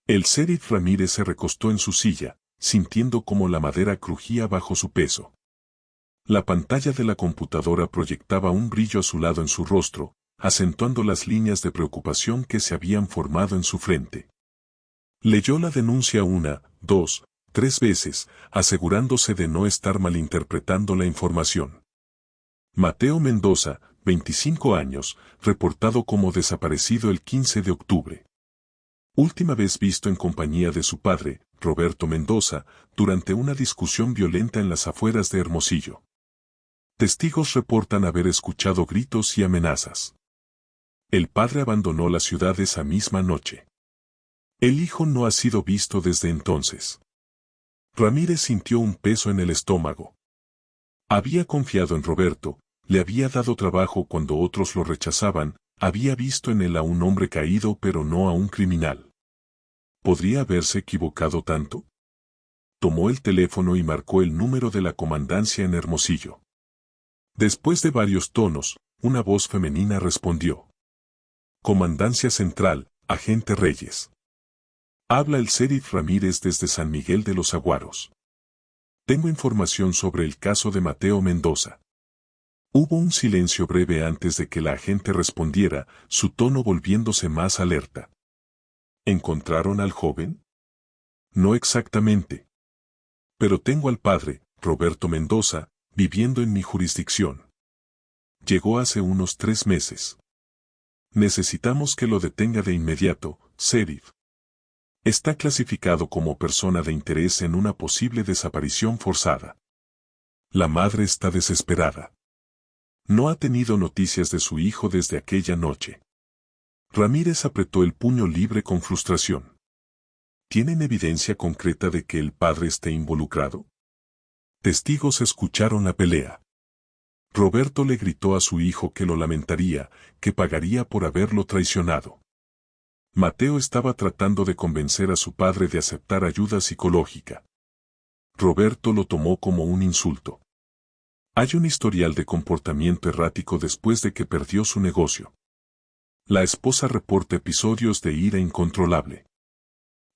El sheriff Ramírez se recostó en su silla, sintiendo cómo la madera crujía bajo su peso. La pantalla de la computadora proyectaba un brillo azulado en su rostro, acentuando las líneas de preocupación que se habían formado en su frente. Leyó la denuncia una, dos, tres veces, asegurándose de no estar malinterpretando la información. Mateo Mendoza, 25 años, reportado como desaparecido el 15 de octubre. Última vez visto en compañía de su padre, Roberto Mendoza, durante una discusión violenta en las afueras de Hermosillo. Testigos reportan haber escuchado gritos y amenazas. El padre abandonó la ciudad esa misma noche. El hijo no ha sido visto desde entonces. Ramírez sintió un peso en el estómago. Había confiado en Roberto, le había dado trabajo cuando otros lo rechazaban, había visto en él a un hombre caído pero no a un criminal. ¿Podría haberse equivocado tanto? Tomó el teléfono y marcó el número de la comandancia en Hermosillo. Después de varios tonos, una voz femenina respondió. Comandancia Central, agente Reyes. Habla el sheriff Ramírez desde San Miguel de los Aguaros. Tengo información sobre el caso de Mateo Mendoza. Hubo un silencio breve antes de que la agente respondiera, su tono volviéndose más alerta. ¿Encontraron al joven? No exactamente. Pero tengo al padre, Roberto Mendoza, viviendo en mi jurisdicción. Llegó hace unos 3 meses. Necesitamos que lo detenga de inmediato, sheriff. Está clasificado como persona de interés en una posible desaparición forzada. La madre está desesperada. No ha tenido noticias de su hijo desde aquella noche. Ramírez apretó el puño libre con frustración. ¿Tienen evidencia concreta de que el padre esté involucrado? Testigos escucharon la pelea. Roberto le gritó a su hijo que lo lamentaría, que pagaría por haberlo traicionado. Mateo estaba tratando de convencer a su padre de aceptar ayuda psicológica. Roberto lo tomó como un insulto. Hay un historial de comportamiento errático después de que perdió su negocio. La esposa reporta episodios de ira incontrolable.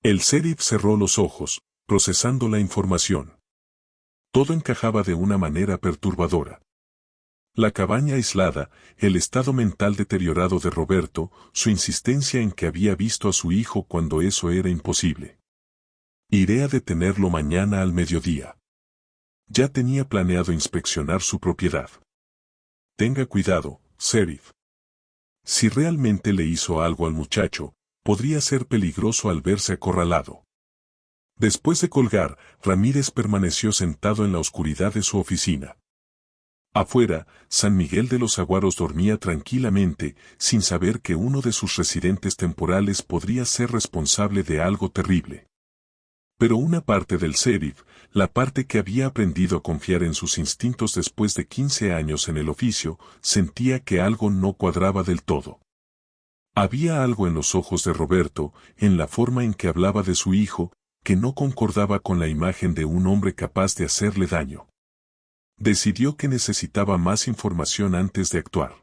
El sheriff cerró los ojos, procesando la información. Todo encajaba de una manera perturbadora. La cabaña aislada, el estado mental deteriorado de Roberto, su insistencia en que había visto a su hijo cuando eso era imposible. Iré a detenerlo mañana al mediodía. Ya tenía planeado inspeccionar su propiedad. Tenga cuidado, sheriff. Si realmente le hizo algo al muchacho, podría ser peligroso al verse acorralado. Después de colgar, Ramírez permaneció sentado en la oscuridad de su oficina. Afuera, San Miguel de los Aguaros dormía tranquilamente, sin saber que uno de sus residentes temporales podría ser responsable de algo terrible. Pero una parte del sheriff, la parte que había aprendido a confiar en sus instintos después de 15 años en el oficio, sentía que algo no cuadraba del todo. Había algo en los ojos de Roberto, en la forma en que hablaba de su hijo, que no concordaba con la imagen de un hombre capaz de hacerle daño. Decidió que necesitaba más información antes de actuar.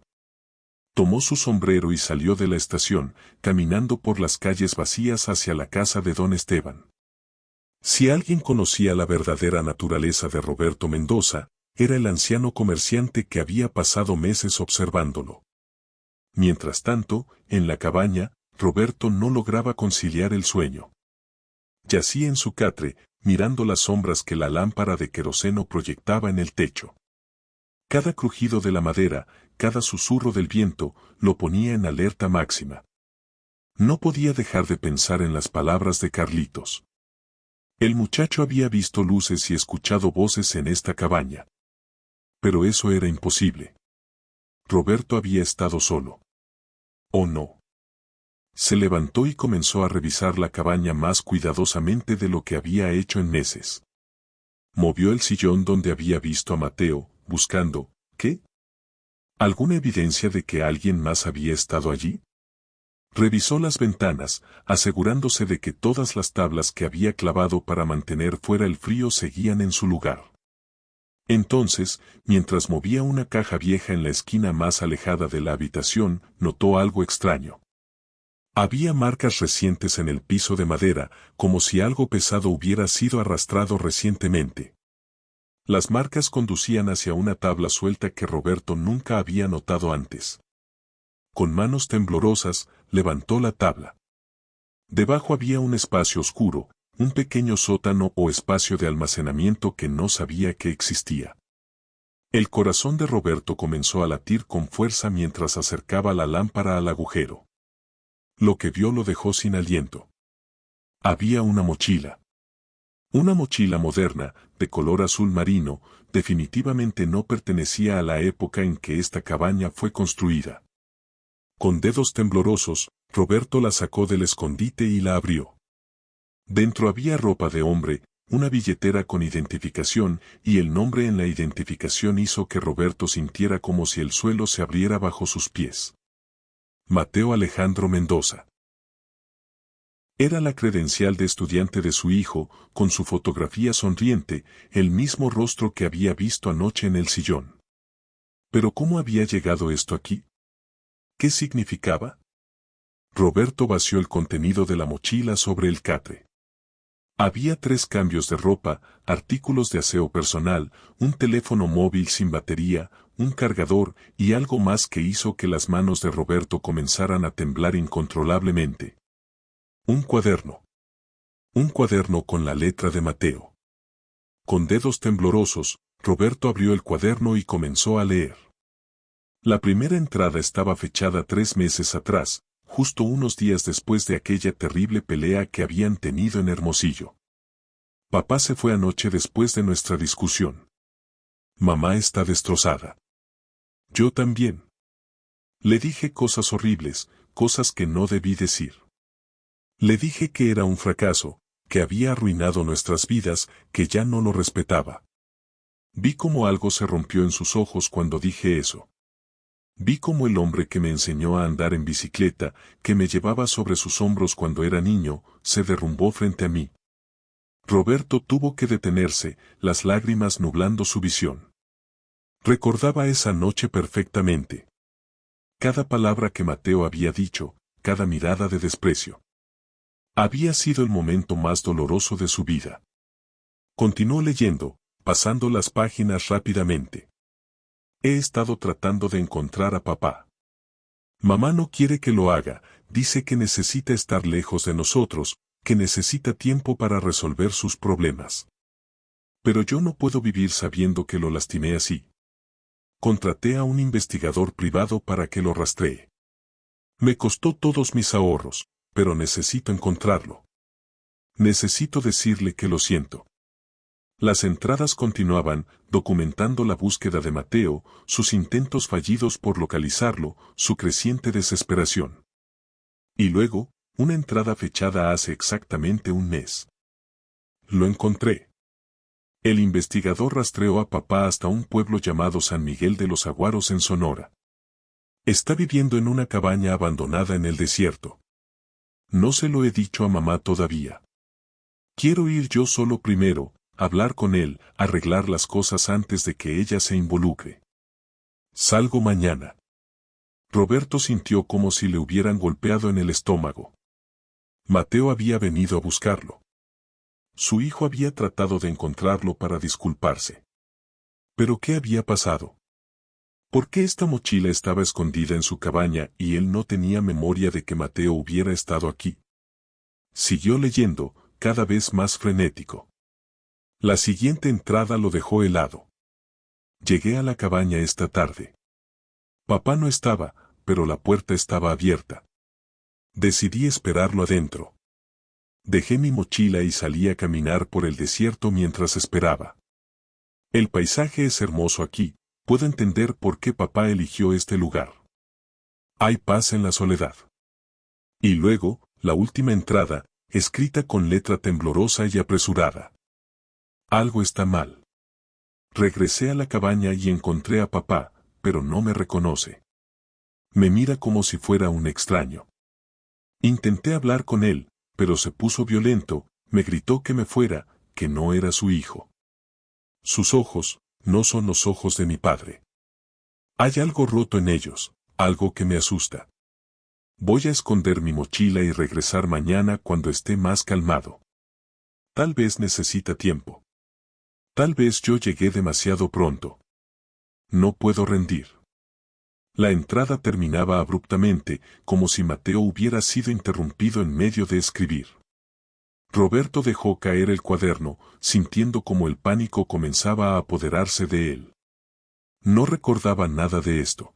Tomó su sombrero y salió de la estación, caminando por las calles vacías hacia la casa de don Esteban. Si alguien conocía la verdadera naturaleza de Roberto Mendoza, era el anciano comerciante que había pasado meses observándolo. Mientras tanto, en la cabaña, Roberto no lograba conciliar el sueño. Yacía en su catre, mirando las sombras que la lámpara de queroseno proyectaba en el techo. Cada crujido de la madera, cada susurro del viento, lo ponía en alerta máxima. No podía dejar de pensar en las palabras de Carlitos. El muchacho había visto luces y escuchado voces en esta cabaña. Pero eso era imposible. Roberto había estado solo. ¿O no? Se levantó y comenzó a revisar la cabaña más cuidadosamente de lo que había hecho en meses. Movió el sillón donde había visto a Mateo, buscando, ¿qué? ¿Alguna evidencia de que alguien más había estado allí? Revisó las ventanas, asegurándose de que todas las tablas que había clavado para mantener fuera el frío seguían en su lugar. Entonces, mientras movía una caja vieja en la esquina más alejada de la habitación, notó algo extraño. Había marcas recientes en el piso de madera, como si algo pesado hubiera sido arrastrado recientemente. Las marcas conducían hacia una tabla suelta que Roberto nunca había notado antes. Con manos temblorosas, levantó la tabla. Debajo había un espacio oscuro, un pequeño sótano o espacio de almacenamiento que no sabía que existía. El corazón de Roberto comenzó a latir con fuerza mientras acercaba la lámpara al agujero. Lo que vio lo dejó sin aliento. Había una mochila. Una mochila moderna, de color azul marino, definitivamente no pertenecía a la época en que esta cabaña fue construida. Con dedos temblorosos, Roberto la sacó del escondite y la abrió. Dentro había ropa de hombre, una billetera con identificación, y el nombre en la identificación hizo que Roberto sintiera como si el suelo se abriera bajo sus pies. Mateo Alejandro Mendoza. Era la credencial de estudiante de su hijo, con su fotografía sonriente, el mismo rostro que había visto anoche en el sillón. ¿Pero cómo había llegado esto aquí? ¿Qué significaba? Roberto vació el contenido de la mochila sobre el catre. Había 3 cambios de ropa, artículos de aseo personal, un teléfono móvil sin batería, un cargador y algo más que hizo que las manos de Roberto comenzaran a temblar incontrolablemente. Un cuaderno. Un cuaderno con la letra de Mateo. Con dedos temblorosos, Roberto abrió el cuaderno y comenzó a leer. La primera entrada estaba fechada 3 meses atrás, justo unos días después de aquella terrible pelea que habían tenido en Hermosillo. Papá se fue anoche después de nuestra discusión. Mamá está destrozada. Yo también. Le dije cosas horribles, cosas que no debí decir. Le dije que era un fracaso, que había arruinado nuestras vidas, que ya no lo respetaba. Vi cómo algo se rompió en sus ojos cuando dije eso. Vi cómo el hombre que me enseñó a andar en bicicleta, que me llevaba sobre sus hombros cuando era niño, se derrumbó frente a mí. Roberto tuvo que detenerse, las lágrimas nublando su visión. Recordaba esa noche perfectamente. Cada palabra que Mateo había dicho, cada mirada de desprecio. Había sido el momento más doloroso de su vida. Continuó leyendo, pasando las páginas rápidamente. He estado tratando de encontrar a papá. Mamá no quiere que lo haga, dice que necesita estar lejos de nosotros, que necesita tiempo para resolver sus problemas. Pero yo no puedo vivir sabiendo que lo lastimé así. Contraté a un investigador privado para que lo rastree. Me costó todos mis ahorros, pero necesito encontrarlo. Necesito decirle que lo siento. Las entradas continuaban, documentando la búsqueda de Mateo, sus intentos fallidos por localizarlo, su creciente desesperación. Y luego, una entrada fechada hace exactamente un mes. Lo encontré. El investigador rastreó a papá hasta un pueblo llamado San Miguel de los Aguaros en Sonora. Está viviendo en una cabaña abandonada en el desierto. No se lo he dicho a mamá todavía. Quiero ir yo solo primero, hablar con él, arreglar las cosas antes de que ella se involucre. Salgo mañana. Roberto sintió como si le hubieran golpeado en el estómago. Mateo había venido a buscarlo. Su hijo había tratado de encontrarlo para disculparse. ¿Pero qué había pasado? ¿Por qué esta mochila estaba escondida en su cabaña y él no tenía memoria de que Mateo hubiera estado aquí? Siguió leyendo, cada vez más frenético. La siguiente entrada lo dejó helado. Llegué a la cabaña esta tarde. Papá no estaba, pero la puerta estaba abierta. Decidí esperarlo adentro. Dejé mi mochila y salí a caminar por el desierto mientras esperaba. El paisaje es hermoso aquí, puedo entender por qué papá eligió este lugar. Hay paz en la soledad. Y luego, la última entrada, escrita con letra temblorosa y apresurada. Algo está mal. Regresé a la cabaña y encontré a papá, pero no me reconoce. Me mira como si fuera un extraño. Intenté hablar con él, pero se puso violento, me gritó que me fuera, que no era su hijo. Sus ojos, no son los ojos de mi padre. Hay algo roto en ellos, algo que me asusta. Voy a esconder mi mochila y regresar mañana cuando esté más calmado. Tal vez necesita tiempo. Tal vez yo llegué demasiado pronto. No puedo rendir. La entrada terminaba abruptamente, como si Mateo hubiera sido interrumpido en medio de escribir. Roberto dejó caer el cuaderno, sintiendo como el pánico comenzaba a apoderarse de él. No recordaba nada de esto.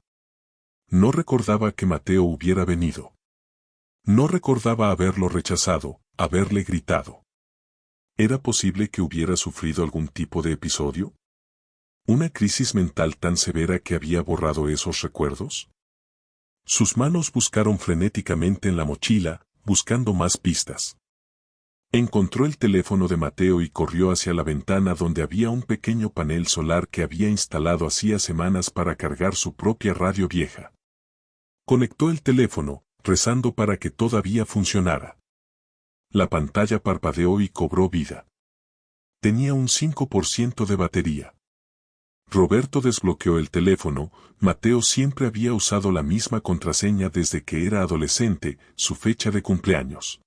No recordaba que Mateo hubiera venido. No recordaba haberlo rechazado, haberle gritado. ¿Era posible que hubiera sufrido algún tipo de episodio? ¿Una crisis mental tan severa que había borrado esos recuerdos? Sus manos buscaron frenéticamente en la mochila, buscando más pistas. Encontró el teléfono de Mateo y corrió hacia la ventana donde había un pequeño panel solar que había instalado hacía semanas para cargar su propia radio vieja. Conectó el teléfono, rezando para que todavía funcionara. La pantalla parpadeó y cobró vida. Tenía un 5% de batería. Roberto desbloqueó el teléfono. Mateo siempre había usado la misma contraseña desde que era adolescente, su fecha de cumpleaños.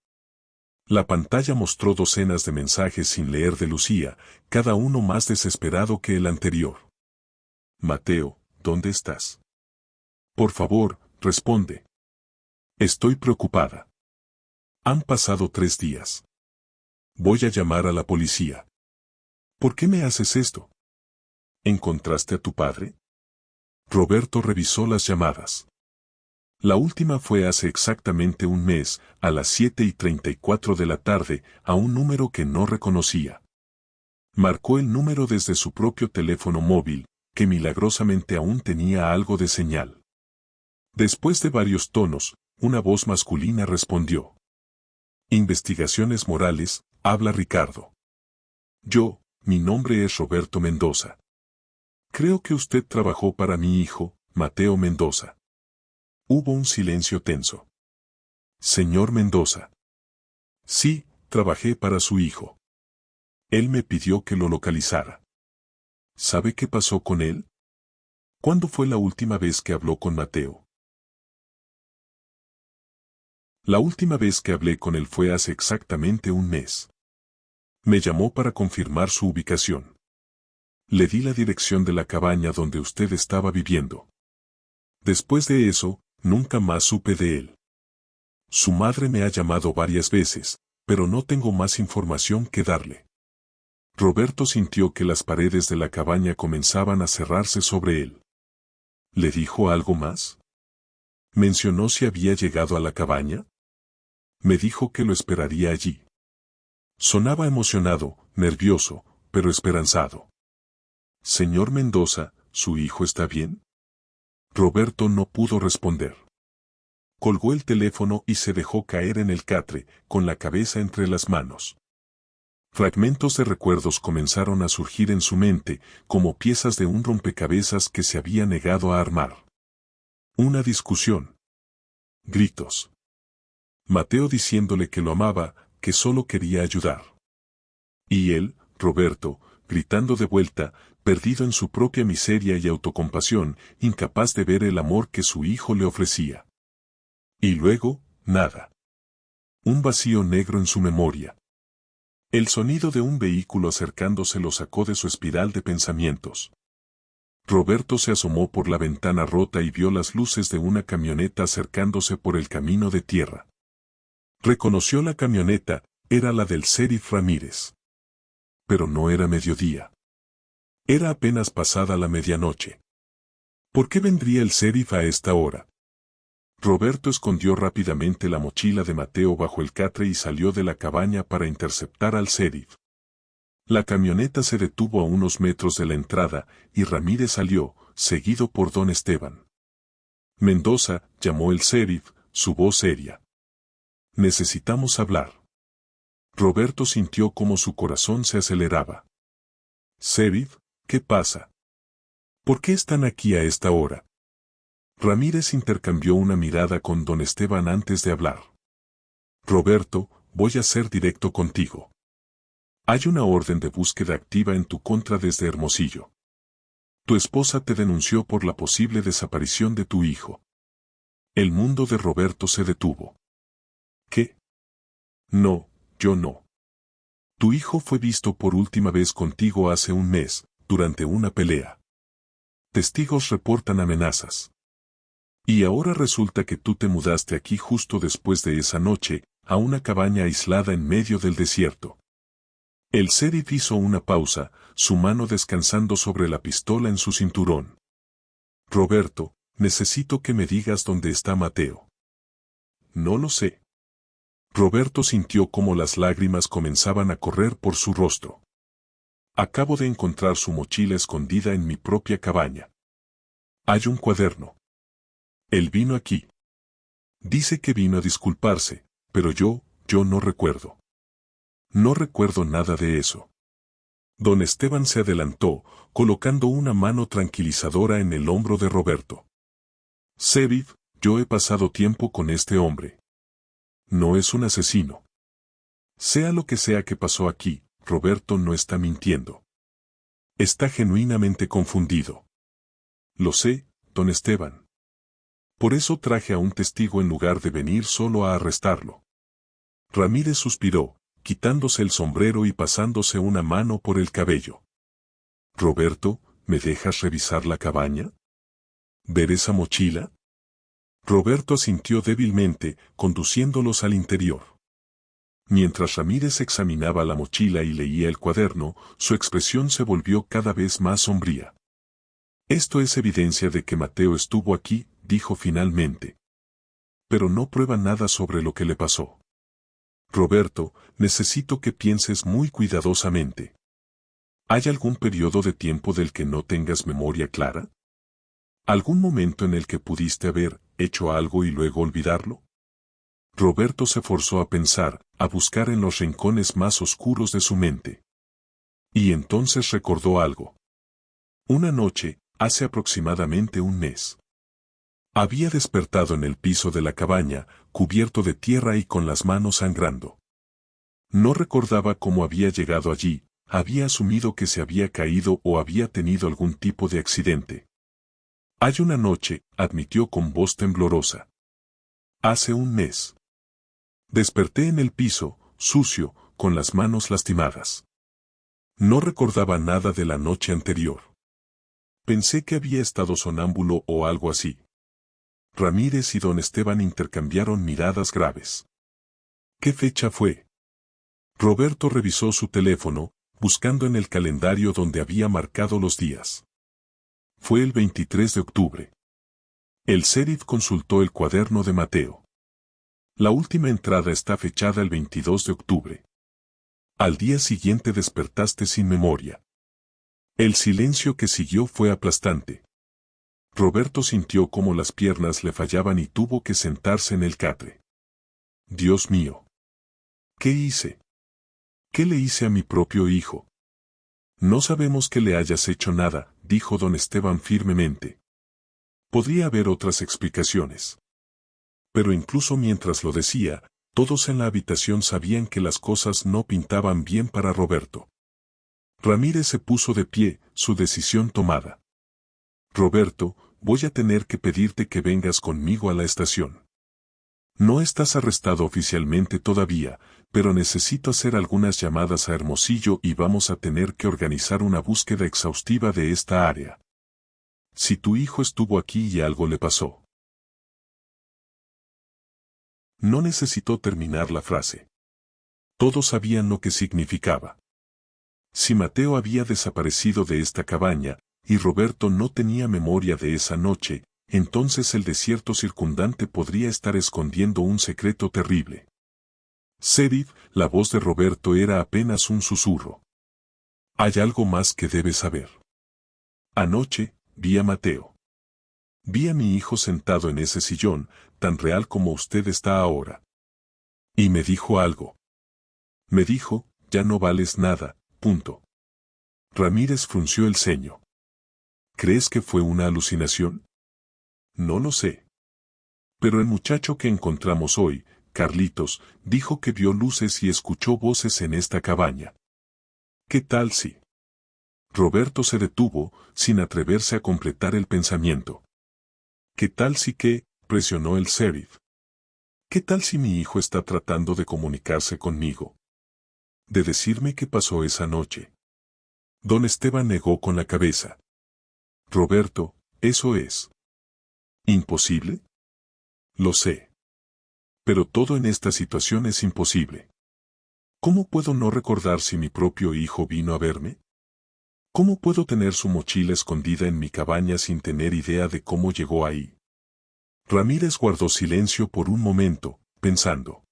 La pantalla mostró docenas de mensajes sin leer de Lucía, cada uno más desesperado que el anterior. Mateo, ¿dónde estás? Por favor, responde. Estoy preocupada. Han pasado 3 días. Voy a llamar a la policía. ¿Por qué me haces esto? ¿Encontraste a tu padre? Roberto revisó las llamadas. La última fue hace exactamente un mes, a las 7:34 de la tarde, a un número que no reconocía. Marcó el número desde su propio teléfono móvil, que milagrosamente aún tenía algo de señal. Después de varios tonos, una voz masculina respondió. Investigaciones Morales, habla Ricardo. Mi nombre es Roberto Mendoza. Creo que usted trabajó para mi hijo, Mateo Mendoza. Hubo un silencio tenso. Señor Mendoza. Sí, trabajé para su hijo. Él me pidió que lo localizara. ¿Sabe qué pasó con él? ¿Cuándo fue la última vez que habló con Mateo? La última vez que hablé con él fue hace exactamente un mes. Me llamó para confirmar su ubicación. Le di la dirección de la cabaña donde usted estaba viviendo. Después de eso, nunca más supe de él. Su madre me ha llamado varias veces, pero no tengo más información que darle. Roberto sintió que las paredes de la cabaña comenzaban a cerrarse sobre él. ¿Le dijo algo más? ¿Mencionó si había llegado a la cabaña? Me dijo que lo esperaría allí. Sonaba emocionado, nervioso, pero esperanzado. Señor Mendoza, ¿su hijo está bien? Roberto no pudo responder. Colgó el teléfono y se dejó caer en el catre, con la cabeza entre las manos. Fragmentos de recuerdos comenzaron a surgir en su mente, como piezas de un rompecabezas que se había negado a armar. Una discusión. Gritos. Mateo diciéndole que lo amaba, que solo quería ayudar. Y él, Roberto, gritando de vuelta, perdido en su propia miseria y autocompasión, incapaz de ver el amor que su hijo le ofrecía. Y luego, nada. Un vacío negro en su memoria. El sonido de un vehículo acercándose lo sacó de su espiral de pensamientos. Roberto se asomó por la ventana rota y vio las luces de una camioneta acercándose por el camino de tierra. Reconoció la camioneta, era la del sheriff Ramírez. Pero no era mediodía. Era apenas pasada la medianoche. ¿Por qué vendría el sheriff a esta hora? Roberto escondió rápidamente la mochila de Mateo bajo el catre y salió de la cabaña para interceptar al sheriff. La camioneta se detuvo a unos metros de la entrada y Ramírez salió, seguido por don Esteban. Mendoza, llamó el sheriff, su voz seria. Necesitamos hablar. Roberto sintió como su corazón se aceleraba. Sheriff, ¿qué pasa? ¿Por qué están aquí a esta hora? Ramírez intercambió una mirada con don Esteban antes de hablar. Roberto, voy a ser directo contigo. Hay una orden de búsqueda activa en tu contra desde Hermosillo. Tu esposa te denunció por la posible desaparición de tu hijo. El mundo de Roberto se detuvo. ¿Qué? No, yo no. Tu hijo fue visto por última vez contigo hace un mes, durante una pelea. Testigos reportan amenazas. Y ahora resulta que tú te mudaste aquí justo después de esa noche, a una cabaña aislada en medio del desierto. El sheriff hizo una pausa, su mano descansando sobre la pistola en su cinturón. Roberto, necesito que me digas dónde está Mateo. No lo sé. Roberto sintió cómo las lágrimas comenzaban a correr por su rostro. Acabo de encontrar su mochila escondida en mi propia cabaña. Hay un cuaderno. Él vino aquí. Dice que vino a disculparse, pero yo no recuerdo. No recuerdo nada de eso. Don Esteban se adelantó, colocando una mano tranquilizadora en el hombro de Roberto. Sheriff, yo he pasado tiempo con este hombre. No es un asesino. Sea lo que sea que pasó aquí, Roberto no está mintiendo. Está genuinamente confundido. Lo sé, don Esteban. Por eso traje a un testigo en lugar de venir solo a arrestarlo. Ramírez suspiró, quitándose el sombrero y pasándose una mano por el cabello. Roberto, ¿me dejas revisar la cabaña? ¿Ver esa mochila? Roberto asintió débilmente, conduciéndolos al interior. Mientras Ramírez examinaba la mochila y leía el cuaderno, su expresión se volvió cada vez más sombría. Esto es evidencia de que Mateo estuvo aquí, dijo finalmente. Pero no prueba nada sobre lo que le pasó. Roberto, necesito que pienses muy cuidadosamente. ¿Hay algún periodo de tiempo del que no tengas memoria clara? ¿Algún momento en el que pudiste haber hecho algo y luego olvidarlo? Roberto se forzó a pensar, a buscar en los rincones más oscuros de su mente. Y entonces recordó algo. Una noche, hace aproximadamente un mes. Había despertado en el piso de la cabaña, cubierto de tierra y con las manos sangrando. No recordaba cómo había llegado allí, había asumido que se había caído o había tenido algún tipo de accidente. Hay una noche, admitió con voz temblorosa. Hace un mes. Desperté en el piso, sucio, con las manos lastimadas. No recordaba nada de la noche anterior. Pensé que había estado sonámbulo o algo así. Ramírez y don Esteban intercambiaron miradas graves. ¿Qué fecha fue? Roberto revisó su teléfono, buscando en el calendario donde había marcado los días. Fue el 23 de octubre. El sheriff consultó el cuaderno de Mateo. La última entrada está fechada el 22 de octubre. Al día siguiente despertaste sin memoria. El silencio que siguió fue aplastante. Roberto sintió cómo las piernas le fallaban y tuvo que sentarse en el catre. Dios mío. ¿Qué hice? ¿Qué le hice a mi propio hijo? No sabemos que le hayas hecho nada, dijo don Esteban firmemente. Podría haber otras explicaciones. Pero incluso mientras lo decía, todos en la habitación sabían que las cosas no pintaban bien para Roberto. Ramírez se puso de pie, su decisión tomada. Roberto, voy a tener que pedirte que vengas conmigo a la estación. No estás arrestado oficialmente todavía, pero necesito hacer algunas llamadas a Hermosillo y vamos a tener que organizar una búsqueda exhaustiva de esta área. Si tu hijo estuvo aquí y algo le pasó. No necesitó terminar la frase. Todos sabían lo que significaba. Si Mateo había desaparecido de esta cabaña, y Roberto no tenía memoria de esa noche, entonces el desierto circundante podría estar escondiendo un secreto terrible. Sheriff, la voz de Roberto era apenas un susurro. Hay algo más que debes saber. Anoche, vi a Mateo. Vi a mi hijo sentado en ese sillón, tan real como usted está ahora. Y me dijo algo. Me dijo, ya no vales nada, punto. Ramírez frunció el ceño. ¿Crees que fue una alucinación? No lo sé. Pero el muchacho que encontramos hoy, Carlitos, dijo que vio luces y escuchó voces en esta cabaña. ¿Qué tal si? Roberto se detuvo, sin atreverse a completar el pensamiento. ¿Qué tal si qué? presionó el sheriff. ¿Qué tal si mi hijo está tratando de comunicarse conmigo? De decirme qué pasó esa noche. Don Esteban negó con la cabeza. Roberto, ¿eso es imposible? Lo sé. Pero todo en esta situación es imposible. ¿Cómo puedo no recordar si mi propio hijo vino a verme? ¿Cómo puedo tener su mochila escondida en mi cabaña sin tener idea de cómo llegó ahí? Ramírez guardó silencio por un momento, pensando.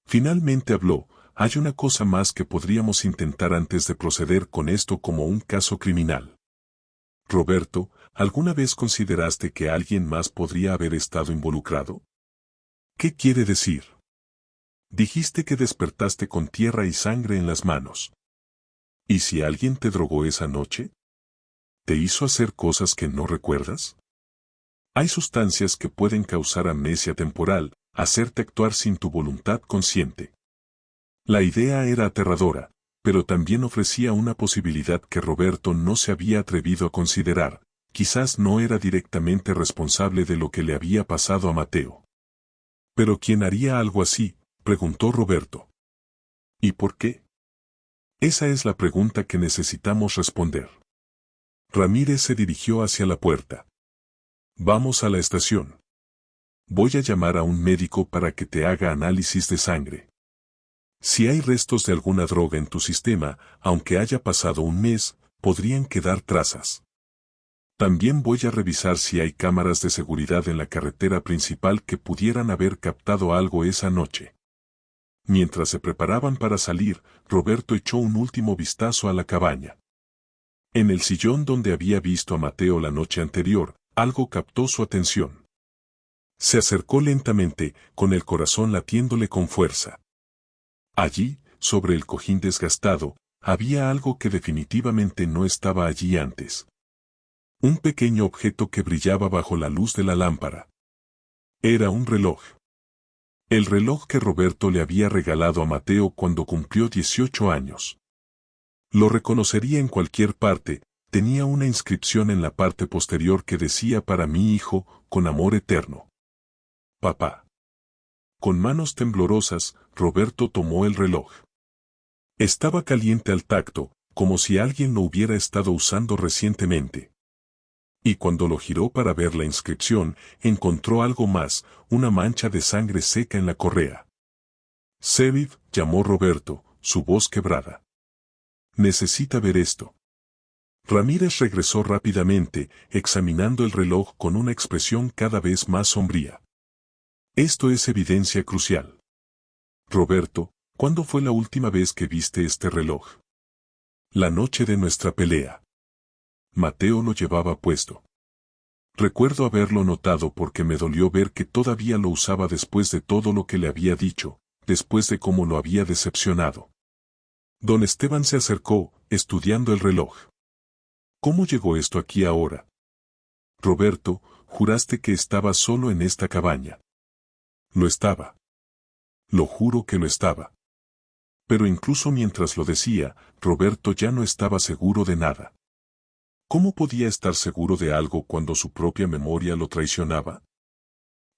Finalmente habló: hay una cosa más que podríamos intentar antes de proceder con esto como un caso criminal. Roberto, ¿alguna vez consideraste que alguien más podría haber estado involucrado? ¿Qué quiere decir? Dijiste que despertaste con tierra y sangre en las manos. ¿Y si alguien te drogó esa noche? ¿Te hizo hacer cosas que no recuerdas? Hay sustancias que pueden causar amnesia temporal, hacerte actuar sin tu voluntad consciente. La idea era aterradora, pero también ofrecía una posibilidad que Roberto no se había atrevido a considerar: quizás no era directamente responsable de lo que le había pasado a Mateo. ¿Pero quién haría algo así?, preguntó Roberto. ¿Y por qué? Esa es la pregunta que necesitamos responder. Ramírez se dirigió hacia la puerta. Vamos a la estación. Voy a llamar a un médico para que te haga análisis de sangre. Si hay restos de alguna droga en tu sistema, aunque haya pasado un mes, podrían quedar trazas. También voy a revisar si hay cámaras de seguridad en la carretera principal que pudieran haber captado algo esa noche. Mientras se preparaban para salir, Roberto echó un último vistazo a la cabaña. En el sillón donde había visto a Mateo la noche anterior, algo captó su atención. Se acercó lentamente, con el corazón latiéndole con fuerza. Allí, sobre el cojín desgastado, había algo que definitivamente no estaba allí antes. Un pequeño objeto que brillaba bajo la luz de la lámpara. Era un reloj. El reloj que Roberto le había regalado a Mateo cuando cumplió 18 años. Lo reconocería en cualquier parte. Tenía una inscripción en la parte posterior que decía: para mi hijo, con amor eterno. Papá. Con manos temblorosas, Roberto tomó el reloj. Estaba caliente al tacto, como si alguien lo hubiera estado usando recientemente. Y cuando lo giró para ver la inscripción, encontró algo más: una mancha de sangre seca en la correa. «Sheriff», llamó Roberto, su voz quebrada. «Necesita ver esto». Ramírez regresó rápidamente, examinando el reloj con una expresión cada vez más sombría. «Esto es evidencia crucial. Roberto, ¿cuándo fue la última vez que viste este reloj?» «La noche de nuestra pelea». Mateo lo llevaba puesto. Recuerdo haberlo notado porque me dolió ver que todavía lo usaba después de todo lo que le había dicho, después de cómo lo había decepcionado. Don Esteban se acercó, estudiando el reloj. «¿Cómo llegó esto aquí ahora?» «Roberto, juraste que estaba solo en esta cabaña». «Lo estaba. Lo juro que lo estaba». Pero incluso mientras lo decía, Roberto ya no estaba seguro de nada. ¿Cómo podía estar seguro de algo cuando su propia memoria lo traicionaba?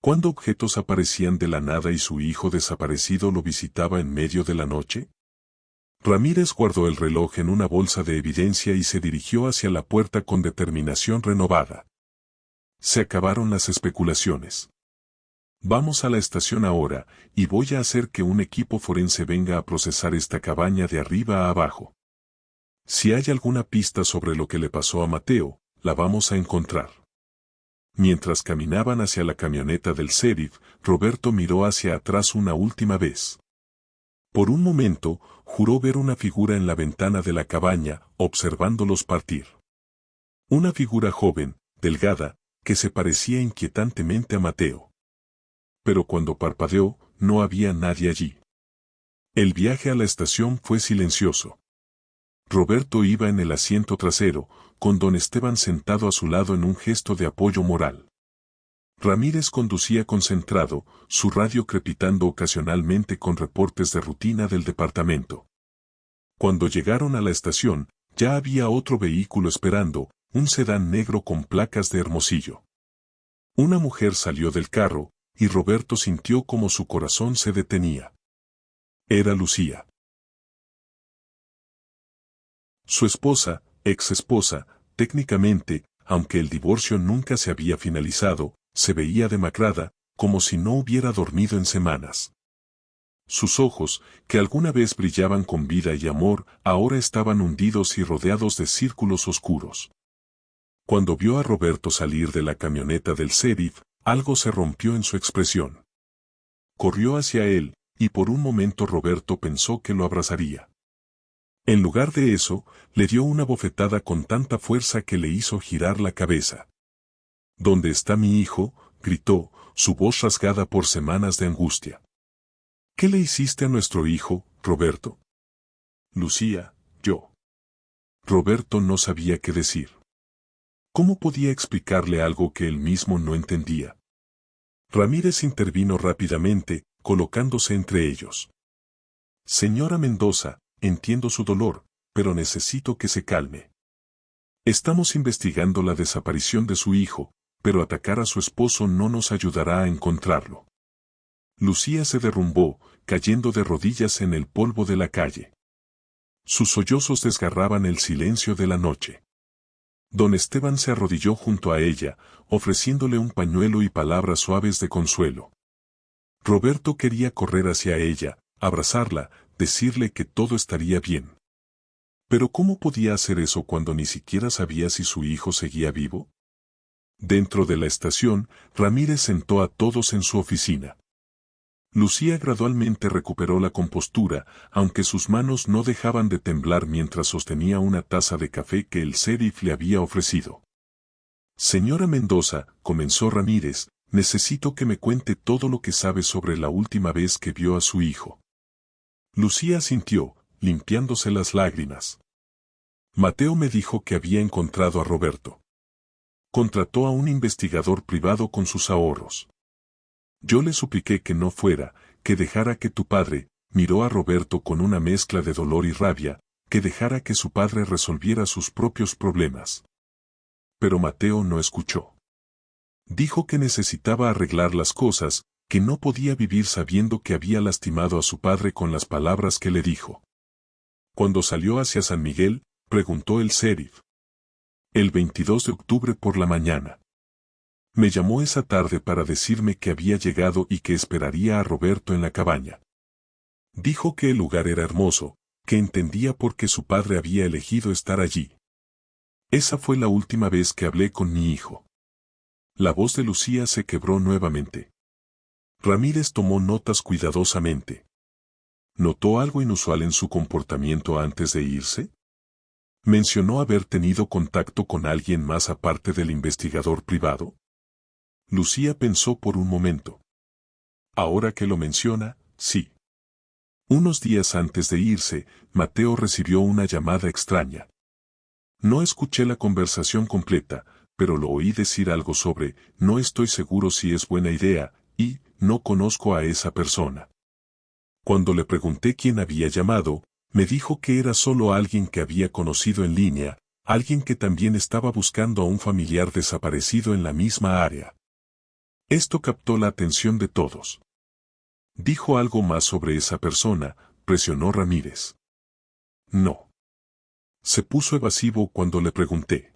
¿Cuándo objetos aparecían de la nada y su hijo desaparecido lo visitaba en medio de la noche? Ramírez guardó el reloj en una bolsa de evidencia y se dirigió hacia la puerta con determinación renovada. Se acabaron las especulaciones. Vamos a la estación ahora, y voy a hacer que un equipo forense venga a procesar esta cabaña de arriba a abajo. Si hay alguna pista sobre lo que le pasó a Mateo, la vamos a encontrar. Mientras caminaban hacia la camioneta del sheriff, Roberto miró hacia atrás una última vez. Por un momento, juró ver una figura en la ventana de la cabaña, observándolos partir. Una figura joven, delgada, que se parecía inquietantemente a Mateo. Pero cuando parpadeó, no había nadie allí. El viaje a la estación fue silencioso. Roberto iba en el asiento trasero, con don Esteban sentado a su lado en un gesto de apoyo moral. Ramírez conducía concentrado, su radio crepitando ocasionalmente con reportes de rutina del departamento. Cuando llegaron a la estación, ya había otro vehículo esperando, un sedán negro con placas de Hermosillo. Una mujer salió del carro, y Roberto sintió como su corazón se detenía. Era Lucía. Su esposa, ex esposa, técnicamente, aunque el divorcio nunca se había finalizado, se veía demacrada, como si no hubiera dormido en semanas. Sus ojos, que alguna vez brillaban con vida y amor, ahora estaban hundidos y rodeados de círculos oscuros. Cuando vio a Roberto salir de la camioneta del sheriff, algo se rompió en su expresión. Corrió hacia él, y por un momento Roberto pensó que lo abrazaría. En lugar de eso, le dio una bofetada con tanta fuerza que le hizo girar la cabeza. ¿Dónde está mi hijo?, gritó, su voz rasgada por semanas de angustia. ¿Qué le hiciste a nuestro hijo, Roberto? Lucía, yo. Roberto no sabía qué decir. ¿Cómo podía explicarle algo que él mismo no entendía? Ramírez intervino rápidamente, colocándose entre ellos. Señora Mendoza, entiendo su dolor, pero necesito que se calme. Estamos investigando la desaparición de su hijo, pero atacar a su esposo no nos ayudará a encontrarlo. Lucía se derrumbó, cayendo de rodillas en el polvo de la calle. Sus sollozos desgarraban el silencio de la noche. Don Esteban se arrodilló junto a ella, ofreciéndole un pañuelo y palabras suaves de consuelo. Roberto quería correr hacia ella, abrazarla, decirle que todo estaría bien. Pero ¿cómo podía hacer eso cuando ni siquiera sabía si su hijo seguía vivo? Dentro de la estación, Ramírez sentó a todos en su oficina. Lucía gradualmente recuperó la compostura, aunque sus manos no dejaban de temblar mientras sostenía una taza de café que el sheriff le había ofrecido. Señora Mendoza, comenzó Ramírez, necesito que me cuente todo lo que sabe sobre la última vez que vio a su hijo. Lucía asintió, limpiándose las lágrimas. Mateo me dijo que había encontrado a Roberto. Contrató a un investigador privado con sus ahorros. Yo le supliqué que no fuera, que dejara que tu padre, miró a Roberto con una mezcla de dolor y rabia, que dejara que su padre resolviera sus propios problemas. Pero Mateo no escuchó. Dijo que necesitaba arreglar las cosas, que no podía vivir sabiendo que había lastimado a su padre con las palabras que le dijo. Cuando salió hacia San Miguel, preguntó el sheriff. El 22 de octubre por la mañana. Me llamó esa tarde para decirme que había llegado y que esperaría a Roberto en la cabaña. Dijo que el lugar era hermoso, que entendía por qué su padre había elegido estar allí. Esa fue la última vez que hablé con mi hijo. La voz de Lucía se quebró nuevamente. Ramírez tomó notas cuidadosamente. ¿Notó algo inusual en su comportamiento antes de irse? ¿Mencionó haber tenido contacto con alguien más aparte del investigador privado? Lucía pensó por un momento. Ahora que lo menciona, sí. Unos días antes de irse, Mateo recibió una llamada extraña. No escuché la conversación completa, pero lo oí decir algo sobre, no estoy seguro si es buena idea, y, no conozco a esa persona. Cuando le pregunté quién había llamado, me dijo que era solo alguien que había conocido en línea, alguien que también estaba buscando a un familiar desaparecido en la misma área. Esto captó la atención de todos. ¿Dijo algo más sobre esa persona?, presionó Ramírez. No. Se puso evasivo cuando le pregunté.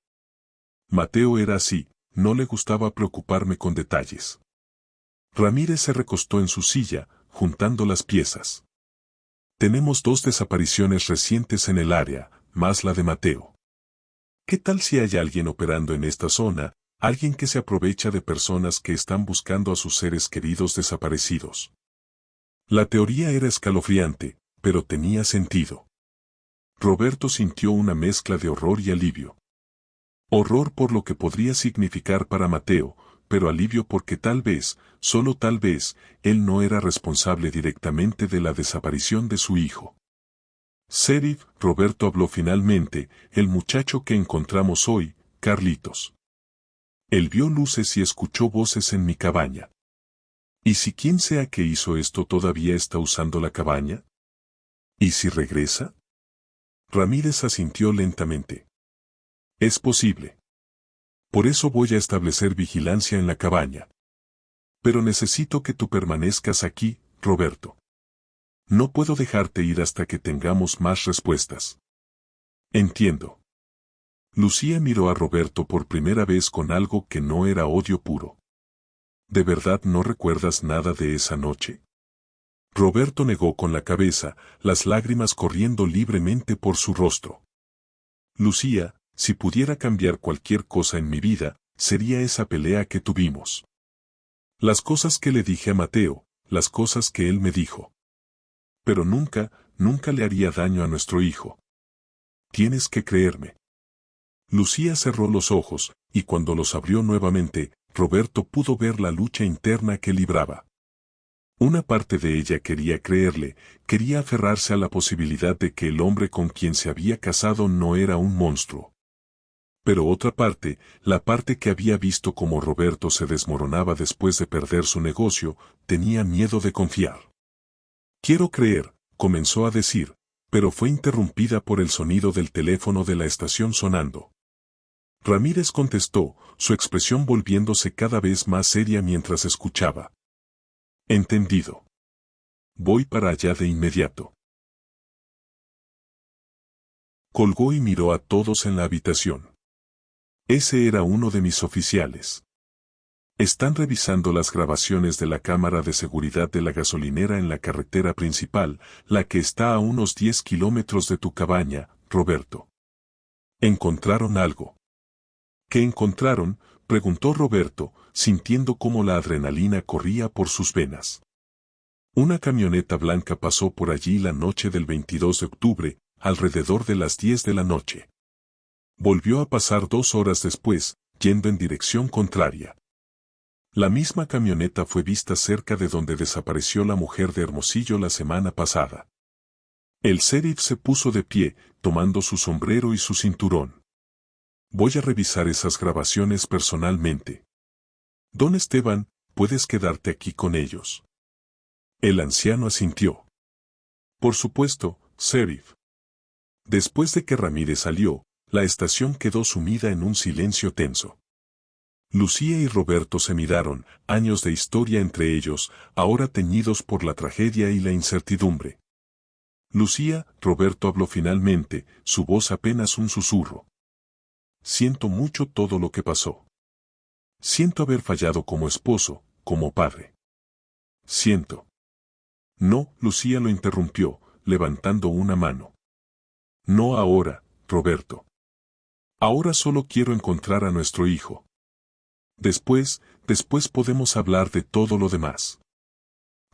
Mateo era así, no le gustaba preocuparme con detalles. Ramírez se recostó en su silla, juntando las piezas. Tenemos 2 desapariciones recientes en el área, más la de Mateo. ¿Qué tal si hay alguien operando en esta zona, alguien que se aprovecha de personas que están buscando a sus seres queridos desaparecidos? La teoría era escalofriante, pero tenía sentido. Roberto sintió una mezcla de horror y alivio. Horror por lo que podría significar para Mateo, pero alivio porque tal vez, solo tal vez, él no era responsable directamente de la desaparición de su hijo. Sheriff, Roberto habló finalmente, el muchacho que encontramos hoy, Carlitos. Él vio luces y escuchó voces en mi cabaña. ¿Y si quien sea que hizo esto todavía está usando la cabaña? ¿Y si regresa? Ramírez asintió lentamente. Es posible. Por eso voy a establecer vigilancia en la cabaña. Pero necesito que tú permanezcas aquí, Roberto. No puedo dejarte ir hasta que tengamos más respuestas. Entiendo. Lucía miró a Roberto por primera vez con algo que no era odio puro. ¿De verdad no recuerdas nada de esa noche? Roberto negó con la cabeza, las lágrimas corriendo libremente por su rostro. Lucía, si pudiera cambiar cualquier cosa en mi vida, sería esa pelea que tuvimos. Las cosas que le dije a Mateo, las cosas que él me dijo. Pero nunca, nunca le haría daño a nuestro hijo. Tienes que creerme. Lucía cerró los ojos, y cuando los abrió nuevamente, Roberto pudo ver la lucha interna que libraba. Una parte de ella quería creerle, quería aferrarse a la posibilidad de que el hombre con quien se había casado no era un monstruo. Pero otra parte, la parte que había visto cómo Roberto se desmoronaba después de perder su negocio, tenía miedo de confiar. Quiero creer, comenzó a decir, pero fue interrumpida por el sonido del teléfono de la estación sonando. Ramírez contestó, su expresión volviéndose cada vez más seria mientras escuchaba. Entendido. Voy para allá de inmediato. Colgó y miró a todos en la habitación. Ese era uno de mis oficiales. Están revisando las grabaciones de la cámara de seguridad de la gasolinera en la carretera principal, la que está a unos 10 kilómetros de tu cabaña, Roberto. ¿Encontraron algo? ¿Qué encontraron?, preguntó Roberto, sintiendo cómo la adrenalina corría por sus venas. Una camioneta blanca pasó por allí la noche del 22 de octubre, alrededor de las 10 de la noche. Volvió a pasar 2 horas después, yendo en dirección contraria. La misma camioneta fue vista cerca de donde desapareció la mujer de Hermosillo la semana pasada. El sheriff se puso de pie, tomando su sombrero y su cinturón. Voy a revisar esas grabaciones personalmente. Don Esteban, puedes quedarte aquí con ellos. El anciano asintió. Por supuesto, sheriff. Después de que Ramírez salió, la estación quedó sumida en un silencio tenso. Lucía y Roberto se miraron, años de historia entre ellos, ahora teñidos por la tragedia y la incertidumbre. Lucía, Roberto habló finalmente, su voz apenas un susurro. Siento mucho todo lo que pasó. Siento haber fallado como esposo, como padre. Siento. No, Lucía lo interrumpió, levantando una mano. No ahora, Roberto. Ahora solo quiero encontrar a nuestro hijo. Después podemos hablar de todo lo demás.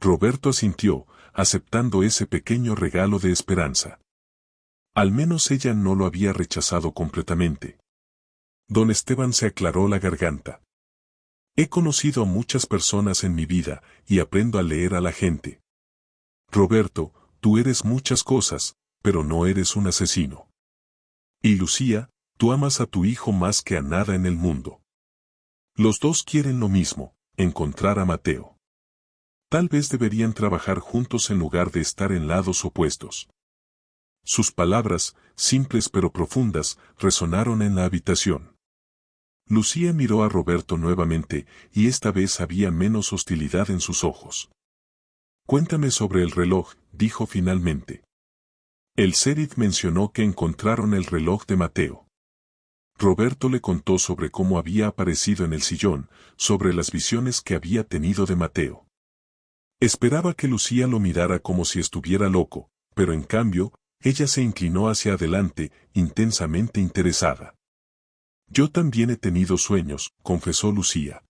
Roberto asintió, aceptando ese pequeño regalo de esperanza. Al menos ella no lo había rechazado completamente. Don Esteban se aclaró la garganta. He conocido a muchas personas en mi vida, y aprendo a leer a la gente. Roberto, tú eres muchas cosas, pero no eres un asesino. Y Lucía, tú amas a tu hijo más que a nada en el mundo. Los dos quieren lo mismo, encontrar a Mateo. Tal vez deberían trabajar juntos en lugar de estar en lados opuestos. Sus palabras, simples pero profundas, resonaron en la habitación. Lucía miró a Roberto nuevamente, y esta vez había menos hostilidad en sus ojos. Cuéntame sobre el reloj, dijo finalmente. El sheriff mencionó que encontraron el reloj de Mateo. Roberto le contó sobre cómo había aparecido en el sillón, sobre las visiones que había tenido de Mateo. Esperaba que Lucía lo mirara como si estuviera loco, pero en cambio, ella se inclinó hacia adelante, intensamente interesada. Yo también he tenido sueños, confesó Lucía.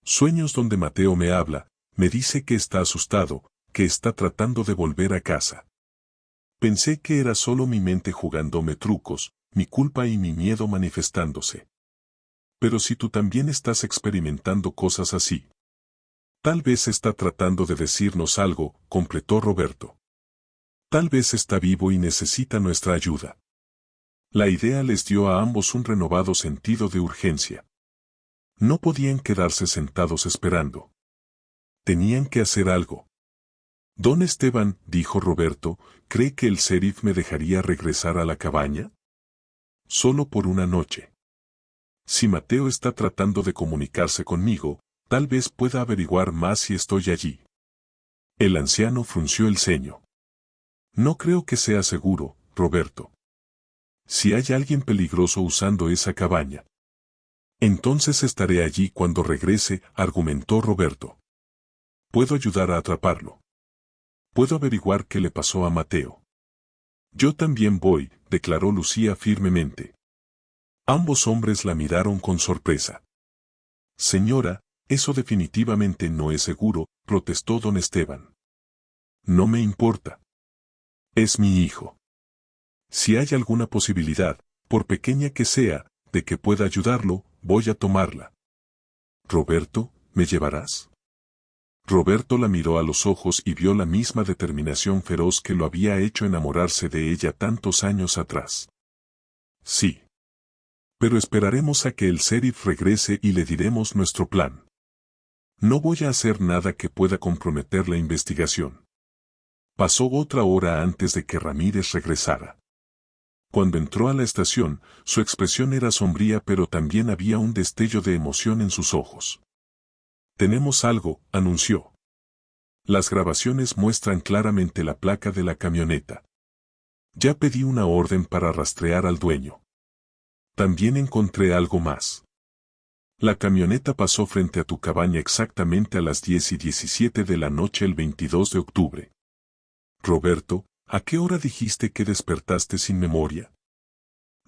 Sueños donde Mateo me habla, me dice que está asustado, que está tratando de volver a casa. Pensé que era solo mi mente jugándome trucos, mi culpa y mi miedo manifestándose. Pero si tú también estás experimentando cosas así. Tal vez está tratando de decirnos algo, completó Roberto. Tal vez está vivo y necesita nuestra ayuda. La idea les dio a ambos un renovado sentido de urgencia. No podían quedarse sentados esperando. Tenían que hacer algo. Don Esteban, dijo Roberto, ¿cree que el sheriff me dejaría regresar a la cabaña? Solo por una noche. Si Mateo está tratando de comunicarse conmigo, tal vez pueda averiguar más si estoy allí. El anciano frunció el ceño. No creo que sea seguro, Roberto. Si hay alguien peligroso usando esa cabaña, entonces estaré allí cuando regrese, argumentó Roberto. Puedo ayudar a atraparlo. Puedo averiguar qué le pasó a Mateo. Yo también voy, declaró Lucía firmemente. Ambos hombres la miraron con sorpresa. Señora, eso definitivamente no es seguro, protestó don Esteban. No me importa. Es mi hijo. Si hay alguna posibilidad, por pequeña que sea, de que pueda ayudarlo, voy a tomarla. Roberto, ¿me llevarás? Roberto la miró a los ojos y vio la misma determinación feroz que lo había hecho enamorarse de ella tantos años atrás. Sí. Pero esperaremos a que el sheriff regrese y le diremos nuestro plan. No voy a hacer nada que pueda comprometer la investigación. Pasó otra hora antes de que Ramírez regresara. Cuando entró a la estación, su expresión era sombría pero también había un destello de emoción en sus ojos. Tenemos algo, anunció. Las grabaciones muestran claramente la placa de la camioneta. Ya pedí una orden para rastrear al dueño. También encontré algo más. La camioneta pasó frente a tu cabaña exactamente a las 10:17 de la noche el 22 de octubre. Roberto, ¿a qué hora dijiste que despertaste sin memoria?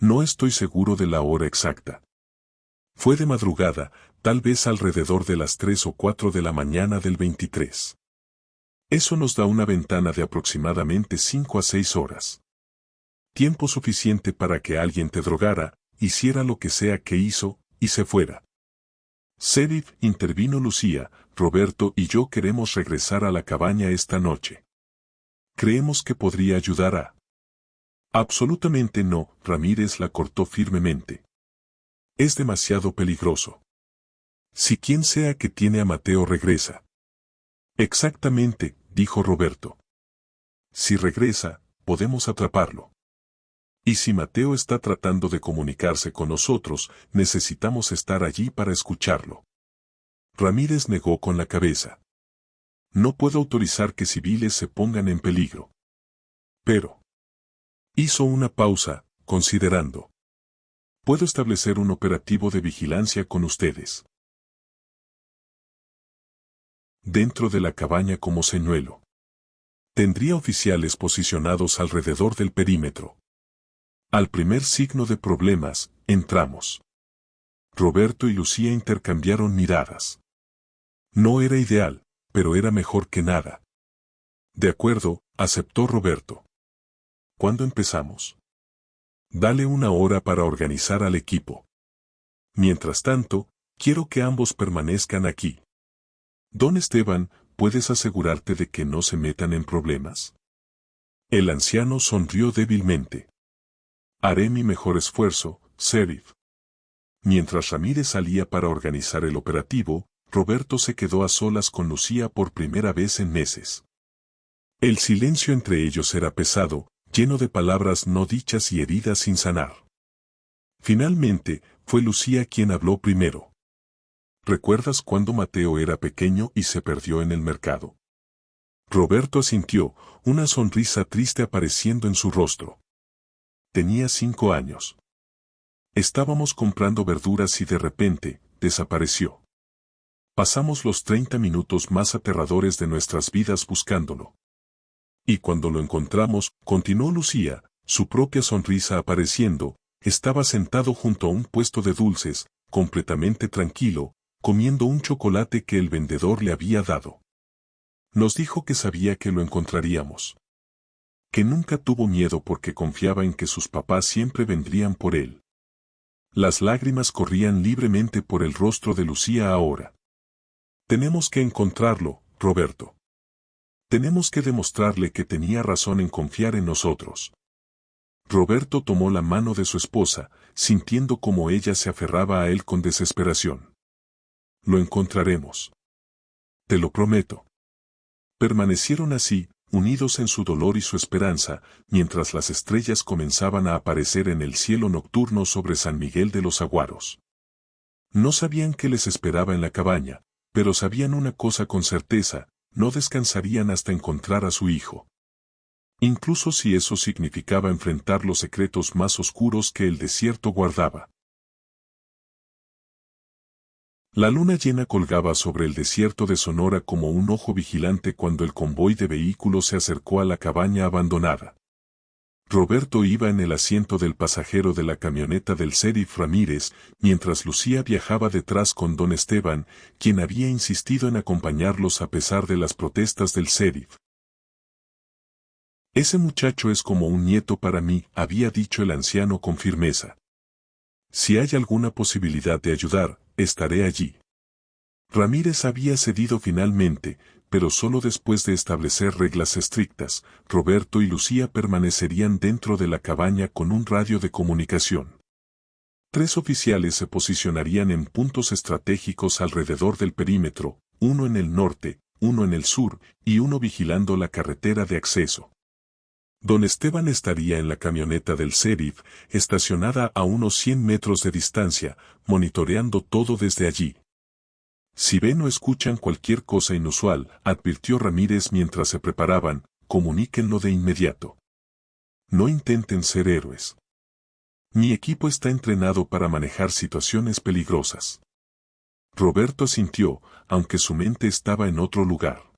No estoy seguro de la hora exacta. Fue de madrugada, tal vez alrededor de las 3 o 4 de la mañana del 23. Eso nos da una ventana de aproximadamente 5 a 6 horas. Tiempo suficiente para que alguien te drogara, hiciera lo que sea que hizo, y se fuera. Sheriff, intervino Lucía, Roberto y yo queremos regresar a la cabaña esta noche. Creemos que podría ayudar a... Absolutamente no, Ramírez la cortó firmemente. Es demasiado peligroso. Si quien sea que tiene a Mateo regresa. Exactamente, dijo Roberto. Si regresa, podemos atraparlo. Y si Mateo está tratando de comunicarse con nosotros, necesitamos estar allí para escucharlo. Ramírez negó con la cabeza. No puedo autorizar que civiles se pongan en peligro. Pero... hizo una pausa, considerando. Puedo establecer un operativo de vigilancia con ustedes. Dentro de la cabaña como señuelo. Tendría oficiales posicionados alrededor del perímetro. Al primer signo de problemas, entramos. Roberto y Lucía intercambiaron miradas. No era ideal, pero era mejor que nada. De acuerdo, aceptó Roberto. ¿Cuándo empezamos? Dale una hora para organizar al equipo. Mientras tanto, quiero que ambos permanezcan aquí. Don Esteban, ¿puedes asegurarte de que no se metan en problemas? El anciano sonrió débilmente. Haré mi mejor esfuerzo, sheriff. Mientras Ramírez salía para organizar el operativo, Roberto se quedó a solas con Lucía por primera vez en meses. El silencio entre ellos era pesado, lleno de palabras no dichas y heridas sin sanar. Finalmente, fue Lucía quien habló primero. ¿Recuerdas cuando Mateo era pequeño y se perdió en el mercado? Roberto asintió, una sonrisa triste apareciendo en su rostro. Tenía 5 años. Estábamos comprando verduras y de repente, desapareció. Pasamos los 30 minutos más aterradores de nuestras vidas buscándolo. Y cuando lo encontramos, continuó Lucía, su propia sonrisa apareciendo, estaba sentado junto a un puesto de dulces, completamente tranquilo, comiendo un chocolate que el vendedor le había dado. Nos dijo que sabía que lo encontraríamos. Que nunca tuvo miedo porque confiaba en que sus papás siempre vendrían por él. Las lágrimas corrían libremente por el rostro de Lucía ahora. Tenemos que encontrarlo, Roberto. Tenemos que demostrarle que tenía razón en confiar en nosotros. Roberto tomó la mano de su esposa, sintiendo como ella se aferraba a él con desesperación. Lo encontraremos. Te lo prometo. Permanecieron así, unidos en su dolor y su esperanza, mientras las estrellas comenzaban a aparecer en el cielo nocturno sobre San Miguel de los Aguaros. No sabían qué les esperaba en la cabaña, pero sabían una cosa con certeza: no descansarían hasta encontrar a su hijo. Incluso si eso significaba enfrentar los secretos más oscuros que el desierto guardaba. La luna llena colgaba sobre el desierto de Sonora como un ojo vigilante cuando el convoy de vehículos se acercó a la cabaña abandonada. Roberto iba en el asiento del pasajero de la camioneta del sheriff Ramírez, mientras Lucía viajaba detrás con don Esteban, quien había insistido en acompañarlos a pesar de las protestas del sheriff. Ese muchacho es como un nieto para mí, había dicho el anciano con firmeza. Si hay alguna posibilidad de ayudar, estaré allí. Ramírez había cedido finalmente, pero solo después de establecer reglas estrictas. Roberto y Lucía permanecerían dentro de la cabaña con un radio de comunicación. 3 oficiales se posicionarían en puntos estratégicos alrededor del perímetro, uno en el norte, uno en el sur, y uno vigilando la carretera de acceso. Don Esteban estaría en la camioneta del sheriff, estacionada a unos 100 metros de distancia, monitoreando todo desde allí. Si ven o escuchan cualquier cosa inusual, advirtió Ramírez mientras se preparaban, comuníquenlo de inmediato. No intenten ser héroes. Mi equipo está entrenado para manejar situaciones peligrosas. Roberto asintió, aunque su mente estaba en otro lugar.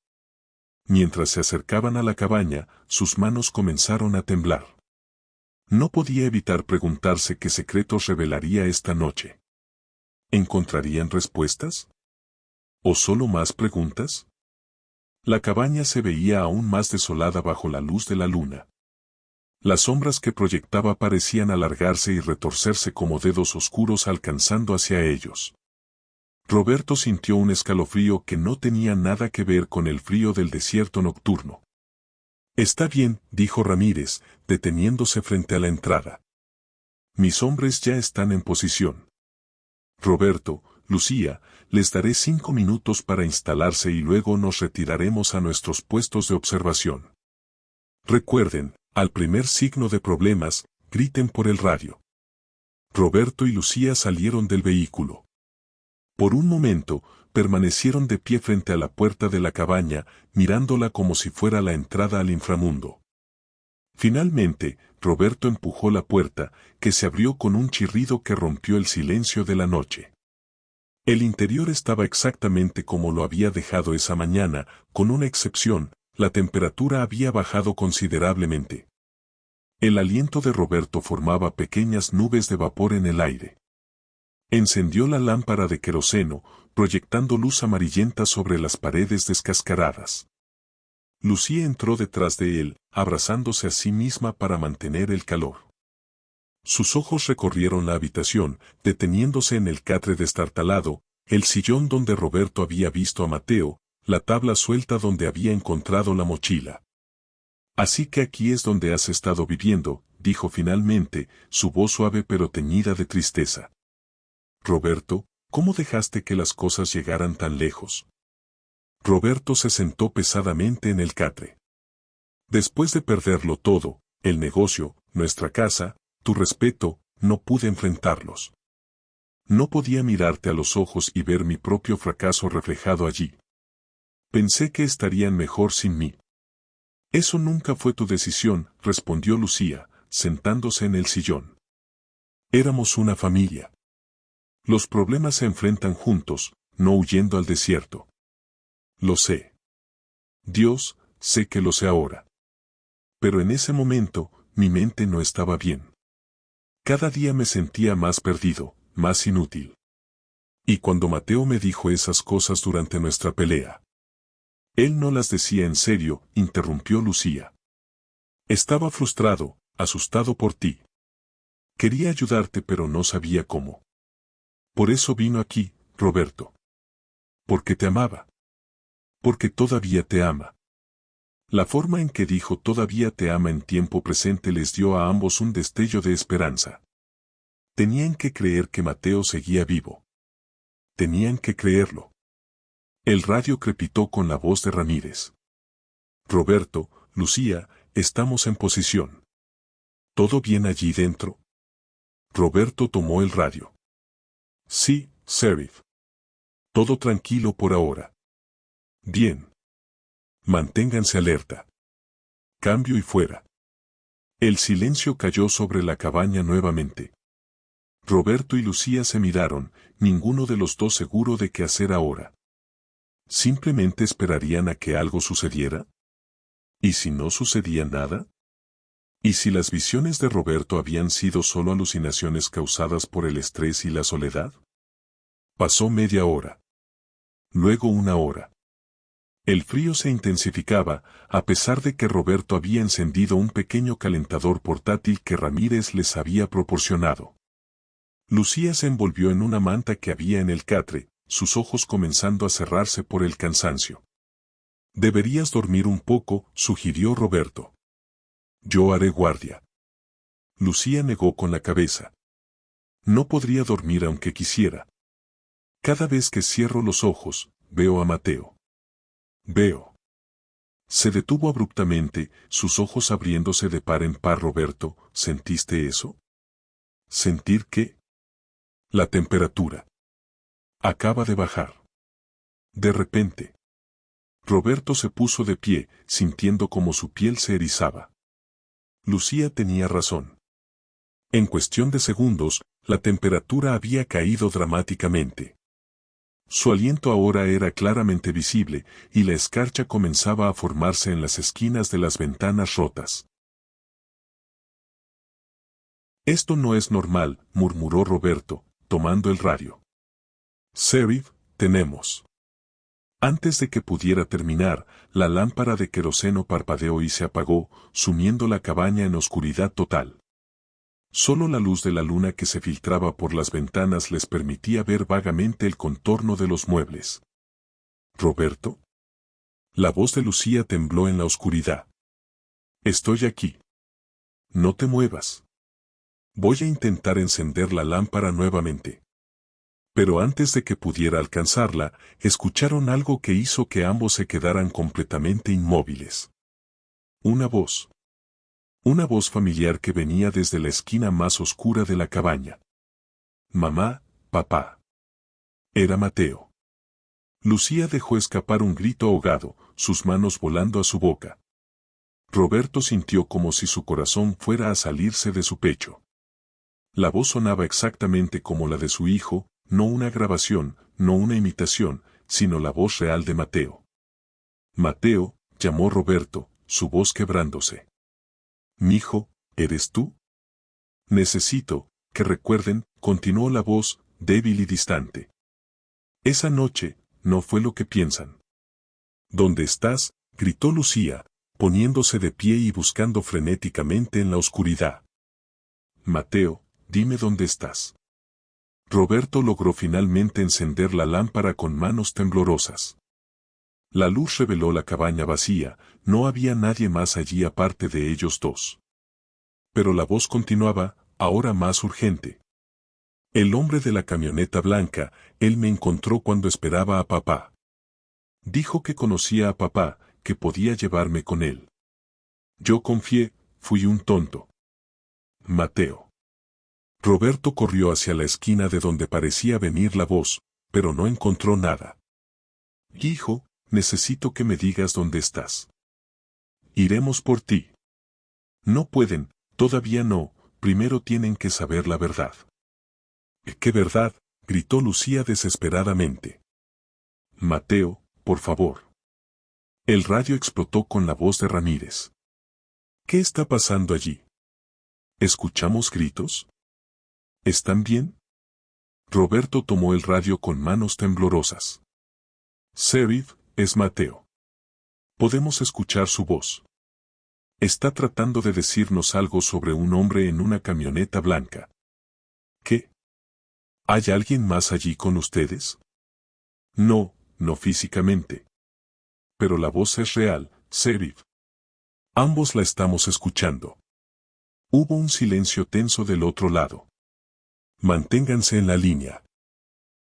Mientras se acercaban a la cabaña, sus manos comenzaron a temblar. No podía evitar preguntarse qué secretos revelaría esta noche. ¿Encontrarían respuestas? ¿O solo más preguntas? La cabaña se veía aún más desolada bajo la luz de la luna. Las sombras que proyectaba parecían alargarse y retorcerse como dedos oscuros alcanzando hacia ellos. Roberto sintió un escalofrío que no tenía nada que ver con el frío del desierto nocturno. Está bien, dijo Ramírez, deteniéndose frente a la entrada. Mis hombres ya están en posición. Roberto, Lucía, les daré 5 minutos para instalarse y luego nos retiraremos a nuestros puestos de observación. Recuerden, al primer signo de problemas, griten por el radio. Roberto y Lucía salieron del vehículo. Por un momento, permanecieron de pie frente a la puerta de la cabaña, mirándola como si fuera la entrada al inframundo. Finalmente, Roberto empujó la puerta, que se abrió con un chirrido que rompió el silencio de la noche. El interior estaba exactamente como lo había dejado esa mañana, con una excepción: la temperatura había bajado considerablemente. El aliento de Roberto formaba pequeñas nubes de vapor en el aire. Encendió la lámpara de queroseno, proyectando luz amarillenta sobre las paredes descascaradas. Lucía entró detrás de él, abrazándose a sí misma para mantener el calor. Sus ojos recorrieron la habitación, deteniéndose en el catre destartalado, el sillón donde Roberto había visto a Mateo, la tabla suelta donde había encontrado la mochila. Así que aquí es donde has estado viviendo, dijo finalmente, su voz suave pero teñida de tristeza. Roberto, ¿cómo dejaste que las cosas llegaran tan lejos? Roberto se sentó pesadamente en el catre. Después de perderlo todo, el negocio, nuestra casa, tu respeto, no pude enfrentarlos. No podía mirarte a los ojos y ver mi propio fracaso reflejado allí. Pensé que estarían mejor sin mí. Eso nunca fue tu decisión, respondió Lucía, sentándose en el sillón. Éramos una familia. Los problemas se enfrentan juntos, no huyendo al desierto. Lo sé. Dios, sé que lo sé ahora. Pero en ese momento, mi mente no estaba bien. Cada día me sentía más perdido, más inútil. Y cuando Mateo me dijo esas cosas durante nuestra pelea. Él no las decía en serio, interrumpió Lucía. Estaba frustrado, asustado por ti. Quería ayudarte pero no sabía cómo. Por eso vino aquí, Roberto. Porque te amaba. Porque todavía te ama. La forma en que dijo todavía te ama en tiempo presente les dio a ambos un destello de esperanza. Tenían que creer que Mateo seguía vivo. Tenían que creerlo. El radio crepitó con la voz de Ramírez. Roberto, Lucía, estamos en posición. ¿Todo bien allí dentro? Roberto tomó el radio. Sí, Sheriff. Todo tranquilo por ahora. Bien. Manténganse alerta. Cambio y fuera. El silencio cayó sobre la cabaña nuevamente. Roberto y Lucía se miraron, ninguno de los dos seguro de qué hacer ahora. ¿Simplemente esperarían a que algo sucediera? ¿Y si no sucedía nada? ¿Y si las visiones de Roberto habían sido solo alucinaciones causadas por el estrés y la soledad? Pasó media hora. Luego una hora. El frío se intensificaba, a pesar de que Roberto había encendido un pequeño calentador portátil que Ramírez les había proporcionado. Lucía se envolvió en una manta que había en el catre, sus ojos comenzando a cerrarse por el cansancio. Deberías dormir un poco, sugirió Roberto. Yo haré guardia. Lucía negó con la cabeza. No podría dormir aunque quisiera. Cada vez que cierro los ojos, veo a Mateo. Veo. Se detuvo abruptamente, sus ojos abriéndose de par en par. Roberto, ¿sentiste eso? ¿Sentir qué? La temperatura. Acaba de bajar. De repente. Roberto se puso de pie, sintiendo como su piel se erizaba. Lucía tenía razón. En cuestión de segundos, la temperatura había caído dramáticamente. Su aliento ahora era claramente visible, y la escarcha comenzaba a formarse en las esquinas de las ventanas rotas. Esto no es normal, murmuró Roberto, tomando el radio. Sheriff, tenemos. Antes de que pudiera terminar, la lámpara de queroseno parpadeó y se apagó, sumiendo la cabaña en oscuridad total. Solo la luz de la luna que se filtraba por las ventanas les permitía ver vagamente el contorno de los muebles. ¿Roberto? La voz de Lucía tembló en la oscuridad. Estoy aquí. No te muevas. Voy a intentar encender la lámpara nuevamente. Pero antes de que pudiera alcanzarla, escucharon algo que hizo que ambos se quedaran completamente inmóviles. Una voz. Una voz familiar que venía desde la esquina más oscura de la cabaña. Mamá, papá. Era Mateo. Lucía dejó escapar un grito ahogado, sus manos volando a su boca. Roberto sintió como si su corazón fuera a salirse de su pecho. La voz sonaba exactamente como la de su hijo, no una grabación, no una imitación, sino la voz real de Mateo. Mateo, llamó Roberto, su voz quebrándose. Mijo, ¿eres tú? Necesito que recuerden, continuó la voz, débil y distante. Esa noche, no fue lo que piensan. ¿Dónde estás? Gritó Lucía, poniéndose de pie y buscando frenéticamente en la oscuridad. Mateo, dime dónde estás. Roberto logró finalmente encender la lámpara con manos temblorosas. La luz reveló la cabaña vacía, no había nadie más allí aparte de ellos dos. Pero la voz continuaba, ahora más urgente. El hombre de la camioneta blanca, él me encontró cuando esperaba a papá. Dijo que conocía a papá, que podía llevarme con él. Yo confié, fui un tonto. Mateo. Roberto corrió hacia la esquina de donde parecía venir la voz, pero no encontró nada. Hijo, necesito que me digas dónde estás. Iremos por ti. No pueden, todavía no, primero tienen que saber la verdad. ¿Qué verdad? Gritó Lucía desesperadamente. Mateo, por favor. El radio explotó con la voz de Ramírez. ¿Qué está pasando allí? ¿Escuchamos gritos? ¿Están bien? Roberto tomó el radio con manos temblorosas. Sheriff, es Mateo. Podemos escuchar su voz. Está tratando de decirnos algo sobre un hombre en una camioneta blanca. ¿Qué? ¿Hay alguien más allí con ustedes? No, no físicamente. Pero la voz es real, Sheriff. Ambos la estamos escuchando. Hubo un silencio tenso del otro lado. Manténganse en la línea.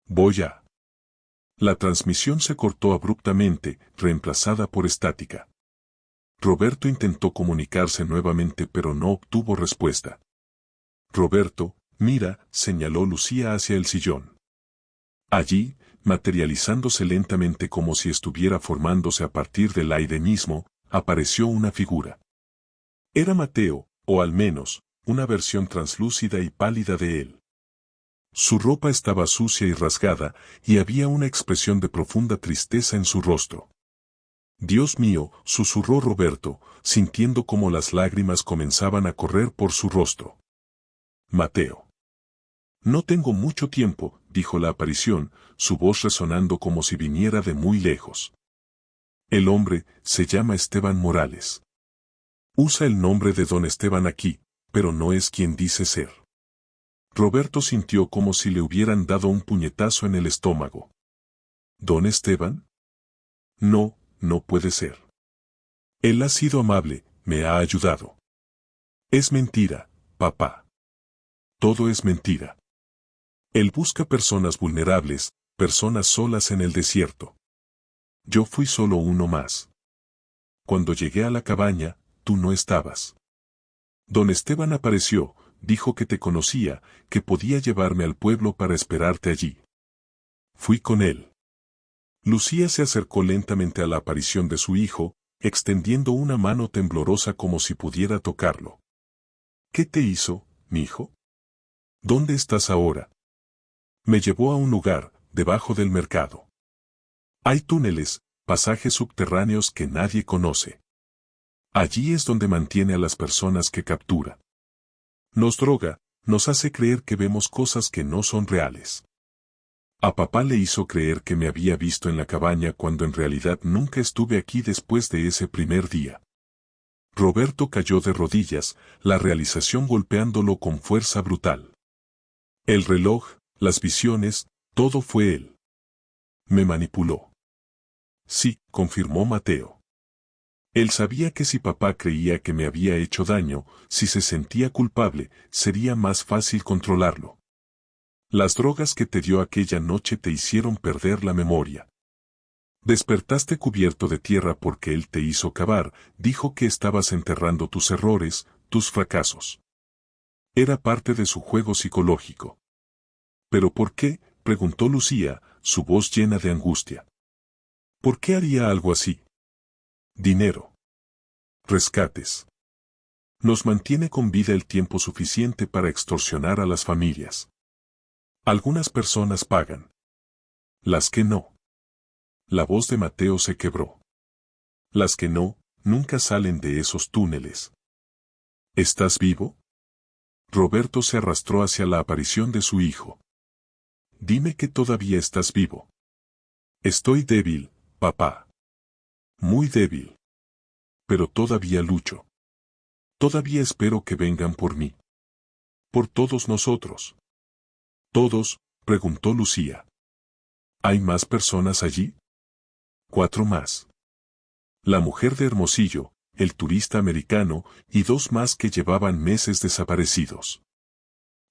Voy a. La transmisión se cortó abruptamente, reemplazada por estática. Roberto intentó comunicarse nuevamente pero no obtuvo respuesta. Roberto, mira, señaló Lucía hacia el sillón. Allí, materializándose lentamente como si estuviera formándose a partir del aire mismo, apareció una figura. Era Mateo, o al menos, una versión translúcida y pálida de él. Su ropa estaba sucia y rasgada, y había una expresión de profunda tristeza en su rostro. «Dios mío», susurró Roberto, sintiendo como las lágrimas comenzaban a correr por su rostro. «Mateo». «No tengo mucho tiempo», dijo la aparición, su voz resonando como si viniera de muy lejos. «El hombre se llama Esteban Morales. Usa el nombre de don Esteban aquí, pero no es quien dice ser». Roberto sintió como si le hubieran dado un puñetazo en el estómago. ¿Don Esteban? No, no puede ser. Él ha sido amable, me ha ayudado. Es mentira, papá. Todo es mentira. Él busca personas vulnerables, personas solas en el desierto. Yo fui solo uno más. Cuando llegué a la cabaña, tú no estabas. Don Esteban apareció, dijo que te conocía, que podía llevarme al pueblo para esperarte allí. Fui con él. Lucía se acercó lentamente a la aparición de su hijo, extendiendo una mano temblorosa como si pudiera tocarlo. ¿Qué te hizo, mi hijo? ¿Dónde estás ahora? Me llevó a un lugar, debajo del mercado. Hay túneles, pasajes subterráneos que nadie conoce. Allí es donde mantiene a las personas que captura. Nos droga, nos hace creer que vemos cosas que no son reales. A papá le hizo creer que me había visto en la cabaña cuando en realidad nunca estuve aquí después de ese primer día. Roberto cayó de rodillas, la realización golpeándolo con fuerza brutal. El reloj, las visiones, todo fue él. Me manipuló. Sí, confirmó Mateo. Él sabía que si papá creía que me había hecho daño, si se sentía culpable, sería más fácil controlarlo. Las drogas que te dio aquella noche te hicieron perder la memoria. Despertaste cubierto de tierra porque él te hizo cavar, dijo que estabas enterrando tus errores, tus fracasos. Era parte de su juego psicológico. ¿Pero por qué?, preguntó Lucía, su voz llena de angustia. ¿Por qué haría algo así? Dinero. Rescates. Nos mantiene con vida el tiempo suficiente para extorsionar a las familias. Algunas personas pagan. Las que no. La voz de Mateo se quebró. Las que no, nunca salen de esos túneles. ¿Estás vivo? Roberto se arrastró hacia la aparición de su hijo. Dime que todavía estás vivo. Estoy débil, papá. Muy débil. Pero todavía lucho. Todavía espero que vengan por mí. Por todos nosotros. ¿Todos?, preguntó Lucía. ¿Hay más personas allí? 4 más. La mujer de Hermosillo, el turista americano, y 2 más que llevaban meses desaparecidos.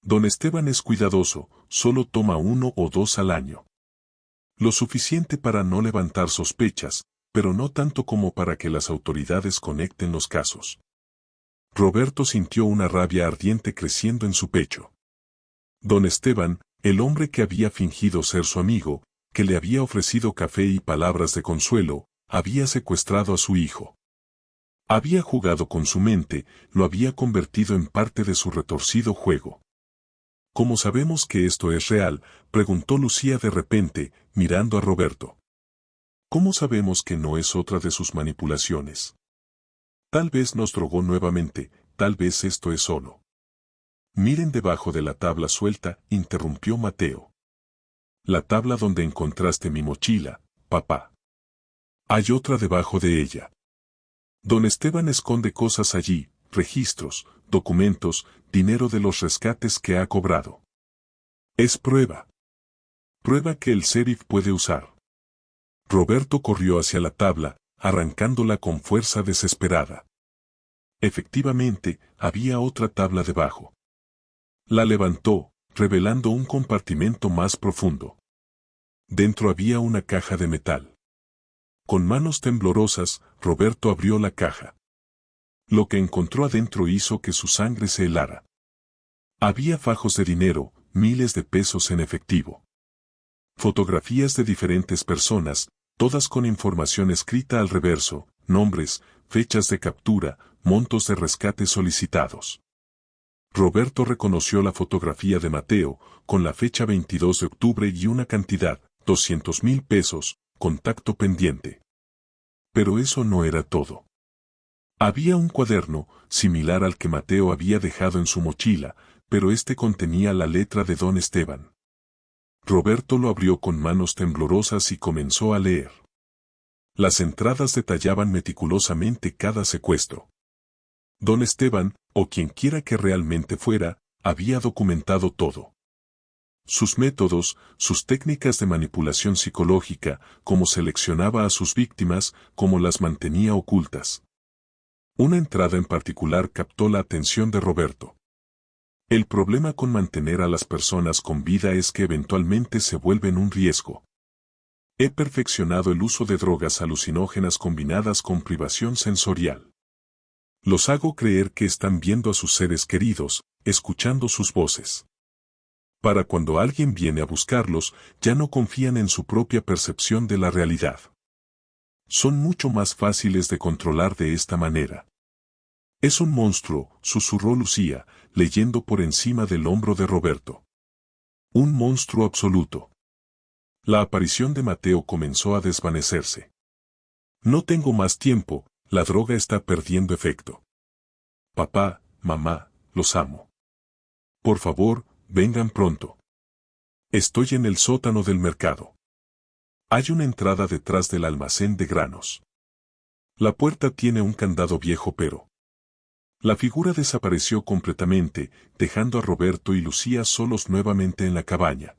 Don Esteban es cuidadoso, solo toma 1 o 2 al año. Lo suficiente para no levantar sospechas, pero no tanto como para que las autoridades conecten los casos. Roberto sintió una rabia ardiente creciendo en su pecho. Don Esteban, el hombre que había fingido ser su amigo, que le había ofrecido café y palabras de consuelo, había secuestrado a su hijo. Había jugado con su mente, lo había convertido en parte de su retorcido juego. ¿Cómo sabemos que esto es real?, preguntó Lucía de repente, mirando a Roberto. ¿Cómo sabemos que no es otra de sus manipulaciones? Tal vez nos drogó nuevamente, tal vez esto es solo. Miren debajo de la tabla suelta, interrumpió Mateo. La tabla donde encontraste mi mochila, papá. Hay otra debajo de ella. Don Esteban esconde cosas allí, registros, documentos, dinero de los rescates que ha cobrado. Es prueba. Prueba que el sheriff puede usar. Roberto corrió hacia la tabla, arrancándola con fuerza desesperada. Efectivamente, había otra tabla debajo. La levantó, revelando un compartimento más profundo. Dentro había una caja de metal. Con manos temblorosas, Roberto abrió la caja. Lo que encontró adentro hizo que su sangre se helara. Había fajos de dinero, miles de pesos en efectivo. Fotografías de diferentes personas, todas con información escrita al reverso, nombres, fechas de captura, montos de rescate solicitados. Roberto reconoció la fotografía de Mateo, con la fecha 22 de octubre y una cantidad, 200,000 pesos, contacto pendiente. Pero eso no era todo. Había un cuaderno, similar al que Mateo había dejado en su mochila, pero este contenía la letra de don Esteban. Roberto lo abrió con manos temblorosas y comenzó a leer. Las entradas detallaban meticulosamente cada secuestro. Don Esteban, o quienquiera que realmente fuera, había documentado todo. Sus métodos, sus técnicas de manipulación psicológica, cómo seleccionaba a sus víctimas, cómo las mantenía ocultas. Una entrada en particular captó la atención de Roberto. El problema con mantener a las personas con vida es que eventualmente se vuelven un riesgo. He perfeccionado el uso de drogas alucinógenas combinadas con privación sensorial. Los hago creer que están viendo a sus seres queridos, escuchando sus voces. Para cuando alguien viene a buscarlos, ya no confían en su propia percepción de la realidad. Son mucho más fáciles de controlar de esta manera. Es un monstruo, susurró Lucía, leyendo por encima del hombro de Roberto. Un monstruo absoluto. La aparición de Mateo comenzó a desvanecerse. No tengo más tiempo, la droga está perdiendo efecto. Papá, mamá, los amo. Por favor, vengan pronto. Estoy en el sótano del mercado. Hay una entrada detrás del almacén de granos. La puerta tiene un candado viejo pero... La figura desapareció completamente, dejando a Roberto y Lucía solos nuevamente en la cabaña.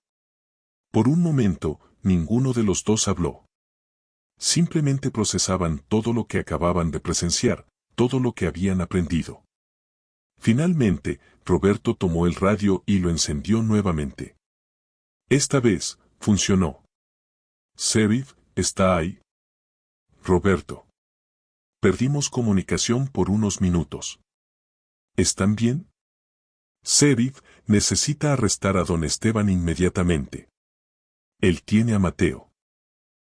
Por un momento, ninguno de los dos habló. Simplemente procesaban todo lo que acababan de presenciar, todo lo que habían aprendido. Finalmente, Roberto tomó el radio y lo encendió nuevamente. Esta vez, funcionó. «Sheriff, ¿está ahí?» «Roberto. Perdimos comunicación por unos minutos. ¿Están bien?» «Sheriff, necesita arrestar a don Esteban inmediatamente. Él tiene a Mateo.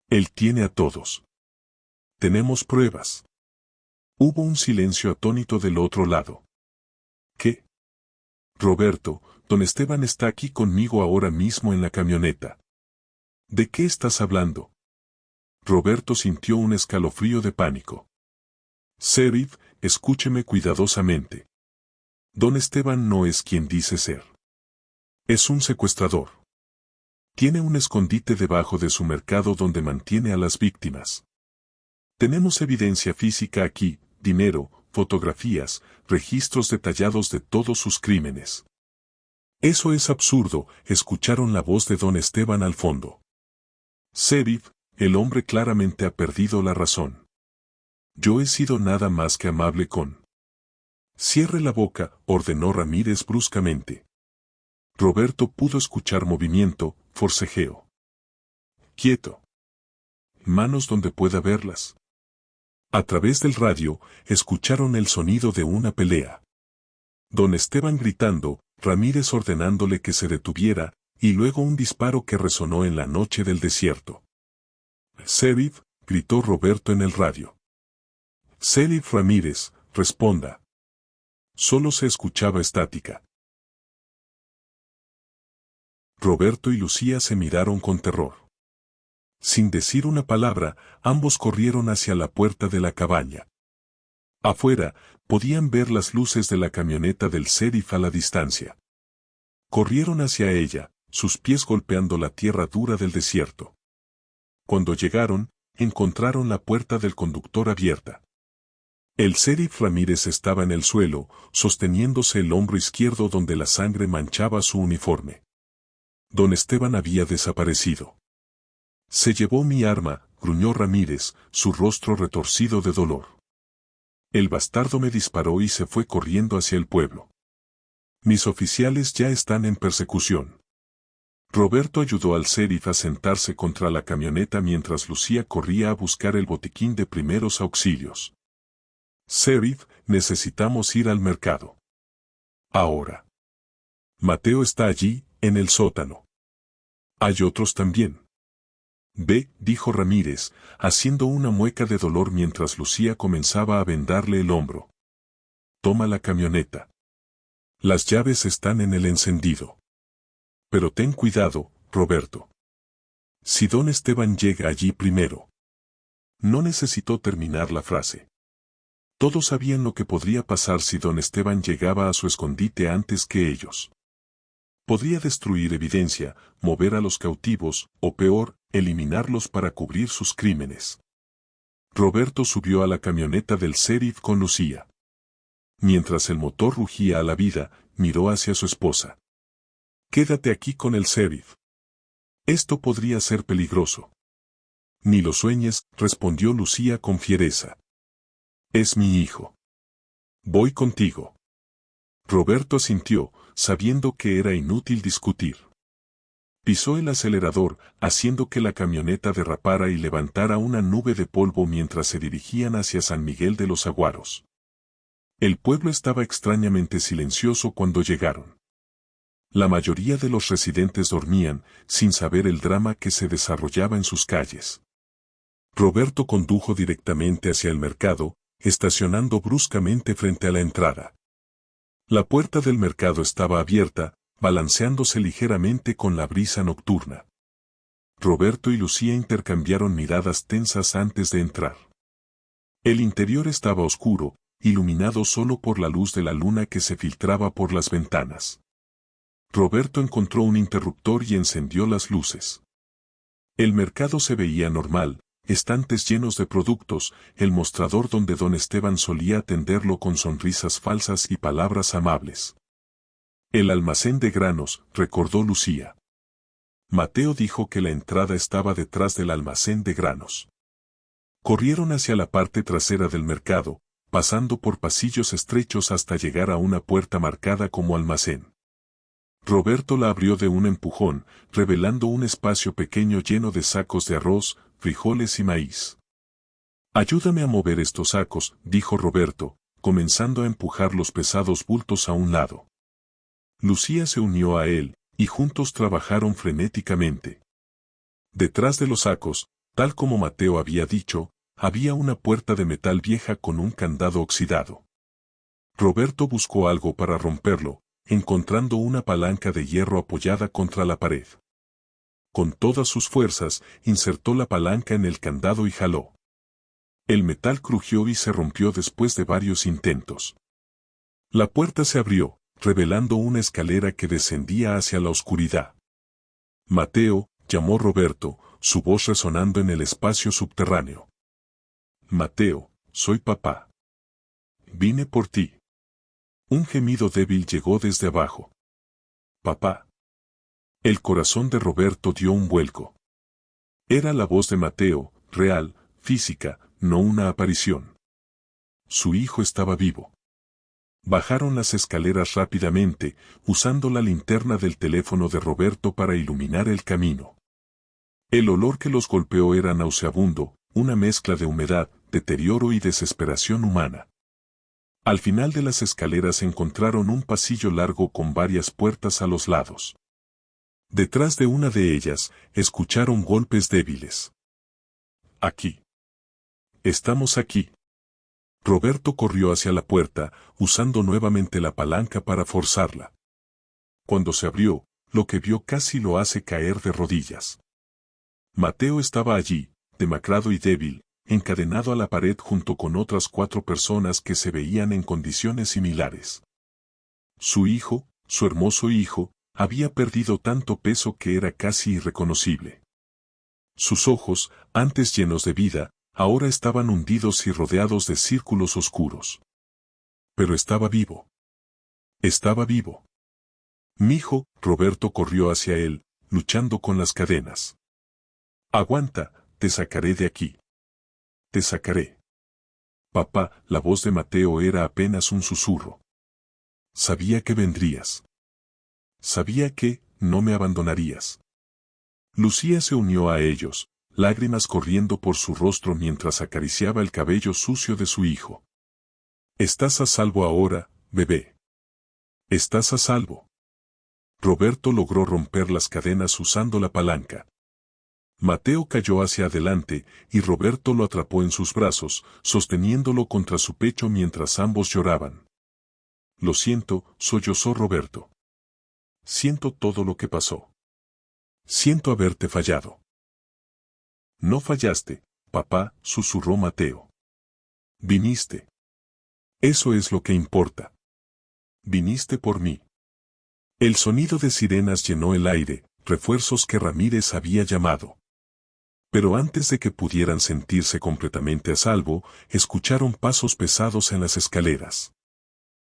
Él tiene a todos. Tenemos pruebas». Hubo un silencio atónito del otro lado. «¿Qué?» «Roberto, don Esteban está aquí conmigo ahora mismo en la camioneta». «¿De qué estás hablando?» Roberto sintió un escalofrío de pánico. «Sheriff, escúcheme cuidadosamente. Don Esteban no es quien dice ser. Es un secuestrador. Tiene un escondite debajo de su mercado donde mantiene a las víctimas. Tenemos evidencia física aquí, dinero, fotografías, registros detallados de todos sus crímenes». «Eso es absurdo», escucharon la voz de don Esteban al fondo. «Sheriff, el hombre claramente ha perdido la razón. Yo he sido nada más que amable con...» «Cierre la boca», ordenó Ramírez bruscamente. Roberto pudo escuchar movimiento, forcejeo. «Quieto. Manos donde pueda verlas». A través del radio, escucharon el sonido de una pelea. Don Esteban gritando, Ramírez ordenándole que se detuviera, y luego un disparo que resonó en la noche del desierto. «Sheriff», gritó Roberto en el radio. «Sheriff Ramírez, responda». Solo se escuchaba estática. Roberto y Lucía se miraron con terror. Sin decir una palabra, ambos corrieron hacia la puerta de la cabaña. Afuera, podían ver las luces de la camioneta del sheriff a la distancia. Corrieron hacia ella, sus pies golpeando la tierra dura del desierto. Cuando llegaron, encontraron la puerta del conductor abierta. El sheriff Ramírez estaba en el suelo, sosteniéndose el hombro izquierdo donde la sangre manchaba su uniforme. Don Esteban había desaparecido. «Se llevó mi arma», gruñó Ramírez, su rostro retorcido de dolor. «El bastardo me disparó y se fue corriendo hacia el pueblo. Mis oficiales ya están en persecución». Roberto ayudó al sheriff a sentarse contra la camioneta mientras Lucía corría a buscar el botiquín de primeros auxilios. «Sheriff, necesitamos ir al mercado. Ahora». «Mateo está allí, en el sótano». Hay otros también. Ve, dijo Ramírez, haciendo una mueca de dolor mientras Lucía comenzaba a vendarle el hombro. Toma la camioneta. Las llaves están en el encendido. Pero ten cuidado, Roberto. Si don Esteban llega allí primero. No necesitó terminar la frase. Todos sabían lo que podría pasar si don Esteban llegaba a su escondite antes que ellos. Podría destruir evidencia, mover a los cautivos, o peor, eliminarlos para cubrir sus crímenes. Roberto subió a la camioneta del sheriff con Lucía. Mientras el motor rugía a la vida, miró hacia su esposa. Quédate aquí con el sheriff. Esto podría ser peligroso. Ni lo sueñes, respondió Lucía con fiereza. Es mi hijo. Voy contigo. Roberto asintió, sabiendo que era inútil discutir. Pisó el acelerador, haciendo que la camioneta derrapara y levantara una nube de polvo mientras se dirigían hacia San Miguel de los Aguaros. El pueblo estaba extrañamente silencioso cuando llegaron. La mayoría de los residentes dormían, sin saber el drama que se desarrollaba en sus calles. Roberto condujo directamente hacia el mercado, estacionando bruscamente frente a la entrada. La puerta del mercado estaba abierta, balanceándose ligeramente con la brisa nocturna. Roberto y Lucía intercambiaron miradas tensas antes de entrar. El interior estaba oscuro, iluminado solo por la luz de la luna que se filtraba por las ventanas. Roberto encontró un interruptor y encendió las luces. El mercado se veía normal, estantes llenos de productos, el mostrador donde don Esteban solía atenderlo con sonrisas falsas y palabras amables. El almacén de granos, recordó Lucía. Mateo dijo que la entrada estaba detrás del almacén de granos. Corrieron hacia la parte trasera del mercado, pasando por pasillos estrechos hasta llegar a una puerta marcada como almacén. Roberto la abrió de un empujón, revelando un espacio pequeño lleno de sacos de arroz, frijoles y maíz. Ayúdame a mover estos sacos, dijo Roberto, comenzando a empujar los pesados bultos a un lado. Lucía se unió a él, y juntos trabajaron frenéticamente. Detrás de los sacos, tal como Mateo había dicho, había una puerta de metal vieja con un candado oxidado. Roberto buscó algo para romperlo, encontrando una palanca de hierro apoyada contra la pared. Con todas sus fuerzas, insertó la palanca en el candado y jaló. El metal crujió y se rompió después de varios intentos. La puerta se abrió, revelando una escalera que descendía hacia la oscuridad. Mateo, llamó Roberto, su voz resonando en el espacio subterráneo. Mateo, soy papá. Vine por ti. Un gemido débil llegó desde abajo. Papá. El corazón de Roberto dio un vuelco. Era la voz de Mateo, real, física, no una aparición. Su hijo estaba vivo. Bajaron las escaleras rápidamente, usando la linterna del teléfono de Roberto para iluminar el camino. El olor que los golpeó era nauseabundo, una mezcla de humedad, deterioro y desesperación humana. Al final de las escaleras encontraron un pasillo largo con varias puertas a los lados. Detrás de una de ellas, escucharon golpes débiles. Aquí. Estamos aquí. Roberto corrió hacia la puerta, usando nuevamente la palanca para forzarla. Cuando se abrió, lo que vio casi lo hace caer de rodillas. Mateo estaba allí, demacrado y débil, encadenado a la pared junto con otras 4 personas que se veían en condiciones similares. Su hijo, su hermoso hijo, había perdido tanto peso que era casi irreconocible. Sus ojos, antes llenos de vida, ahora estaban hundidos y rodeados de círculos oscuros. Pero estaba vivo. Estaba vivo. Mijo, Roberto corrió hacia él, luchando con las cadenas. Aguanta, te sacaré de aquí. Te sacaré. Papá, la voz de Mateo era apenas un susurro. Sabía que vendrías. Sabía que, no me abandonarías. Lucía se unió a ellos, lágrimas corriendo por su rostro mientras acariciaba el cabello sucio de su hijo. Estás a salvo ahora, bebé. Estás a salvo. Roberto logró romper las cadenas usando la palanca. Mateo cayó hacia adelante y Roberto lo atrapó en sus brazos, sosteniéndolo contra su pecho mientras ambos lloraban. Lo siento, sollozó Roberto. Siento todo lo que pasó. Siento haberte fallado. No fallaste, papá, susurró Mateo. Viniste. Eso es lo que importa. Viniste por mí. El sonido de sirenas llenó el aire, refuerzos que Ramírez había llamado. Pero antes de que pudieran sentirse completamente a salvo, escucharon pasos pesados en las escaleras.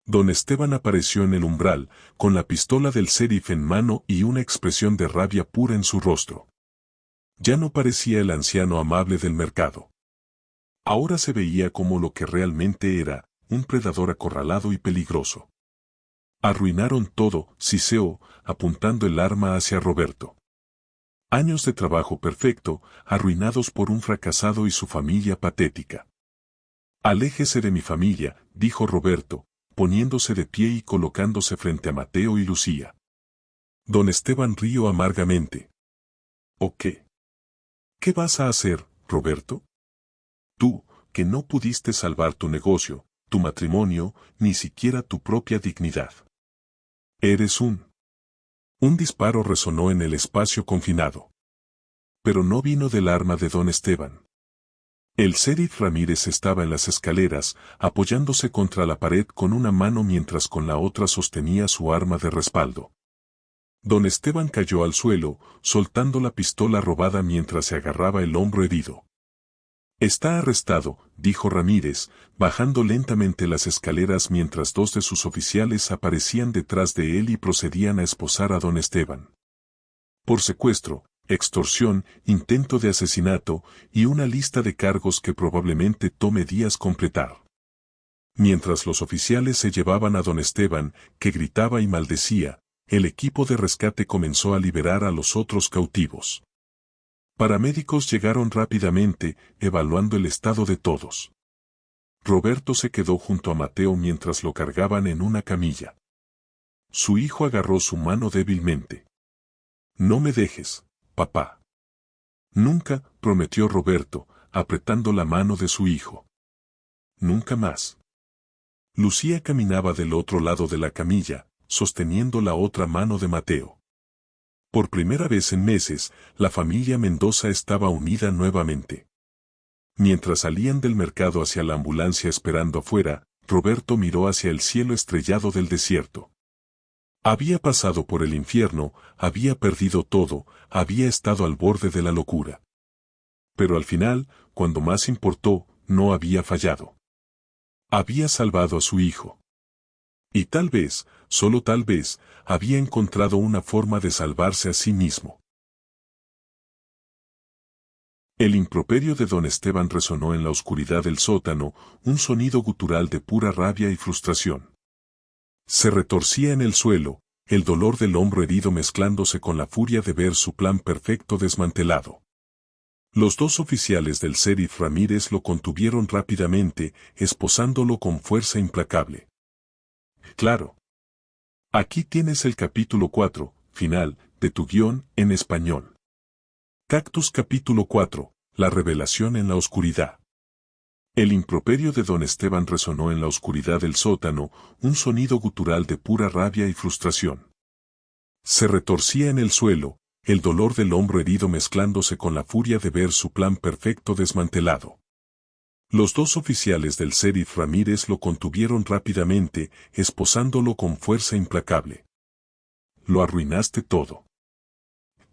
Don Esteban apareció en el umbral, con la pistola del sheriff en mano y una expresión de rabia pura en su rostro. Ya no parecía el anciano amable del mercado. Ahora se veía como lo que realmente era, un predador acorralado y peligroso. Arruinaron todo, siseó, apuntando el arma hacia Roberto. Años de trabajo perfecto, arruinados por un fracasado y su familia patética. Aléjese de mi familia, dijo Roberto, poniéndose de pie y colocándose frente a Mateo y Lucía. Don Esteban rió amargamente. ¿O qué? ¿Qué vas a hacer, Roberto? Tú, que no pudiste salvar tu negocio, tu matrimonio, ni siquiera tu propia dignidad. Eres un disparo resonó en el espacio confinado. Pero no vino del arma de don Esteban. El sheriff Ramírez estaba en las escaleras, apoyándose contra la pared con una mano mientras con la otra sostenía su arma de respaldo. Don Esteban cayó al suelo, soltando la pistola robada mientras se agarraba el hombro herido. Está arrestado, dijo Ramírez, bajando lentamente las escaleras mientras dos de sus oficiales aparecían detrás de él y procedían a esposar a don Esteban. Por secuestro, extorsión, intento de asesinato y una lista de cargos que probablemente tome días completar. Mientras los oficiales se llevaban a don Esteban, que gritaba y maldecía, el equipo de rescate comenzó a liberar a los otros cautivos. Paramédicos llegaron rápidamente, evaluando el estado de todos. Roberto se quedó junto a Mateo mientras lo cargaban en una camilla. Su hijo agarró su mano débilmente. No me dejes, papá. Nunca, prometió Roberto, apretando la mano de su hijo. Nunca más. Lucía caminaba del otro lado de la camilla, sosteniendo la otra mano de Mateo. Por primera vez en meses, la familia Mendoza estaba unida nuevamente. Mientras salían del mercado hacia la ambulancia esperando afuera, Roberto miró hacia el cielo estrellado del desierto. Había pasado por el infierno, había perdido todo, había estado al borde de la locura. Pero al final, cuando más importó, no había fallado. Había salvado a su hijo. Y tal vez, solo tal vez, había encontrado una forma de salvarse a sí mismo. El improperio de don Esteban resonó en la oscuridad del sótano, un sonido gutural de pura rabia y frustración. Se retorcía en el suelo, el dolor del hombro herido mezclándose con la furia de ver su plan perfecto desmantelado. Los dos oficiales del sheriff Ramírez lo contuvieron rápidamente, esposándolo con fuerza implacable. Claro. Aquí tienes el capítulo 4, final, de tu guión, en español. Cactus capítulo 4, la revelación en la oscuridad. El improperio de don Esteban resonó en la oscuridad del sótano, un sonido gutural de pura rabia y frustración. Se retorcía en el suelo, el dolor del hombro herido mezclándose con la furia de ver su plan perfecto desmantelado. Los dos oficiales del sheriff Ramírez lo contuvieron rápidamente, esposándolo con fuerza implacable. Lo arruinaste todo.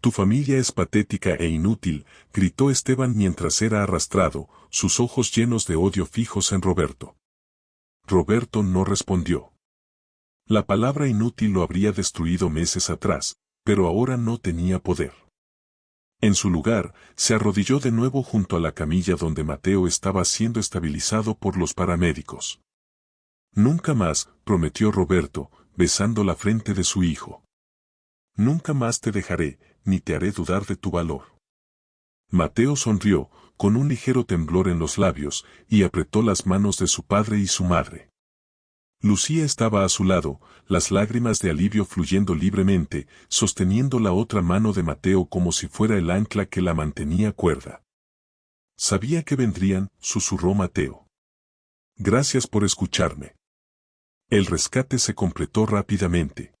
Tu familia es patética e inútil, gritó Esteban mientras era arrastrado, sus ojos llenos de odio fijos en Roberto. Roberto no respondió. La palabra inútil lo habría destruido meses atrás, pero ahora no tenía poder. En su lugar, se arrodilló de nuevo junto a la camilla donde Mateo estaba siendo estabilizado por los paramédicos. Nunca más, prometió Roberto, besando la frente de su hijo. Nunca más te dejaré, ni te haré dudar de tu valor. Mateo sonrió, con un ligero temblor en los labios, y apretó las manos de su padre y su madre. Lucía estaba a su lado, las lágrimas de alivio fluyendo libremente, sosteniendo la otra mano de Mateo como si fuera el ancla que la mantenía cuerda. Sabía que vendrían, susurró Mateo. Gracias por escucharme. El rescate se completó rápidamente.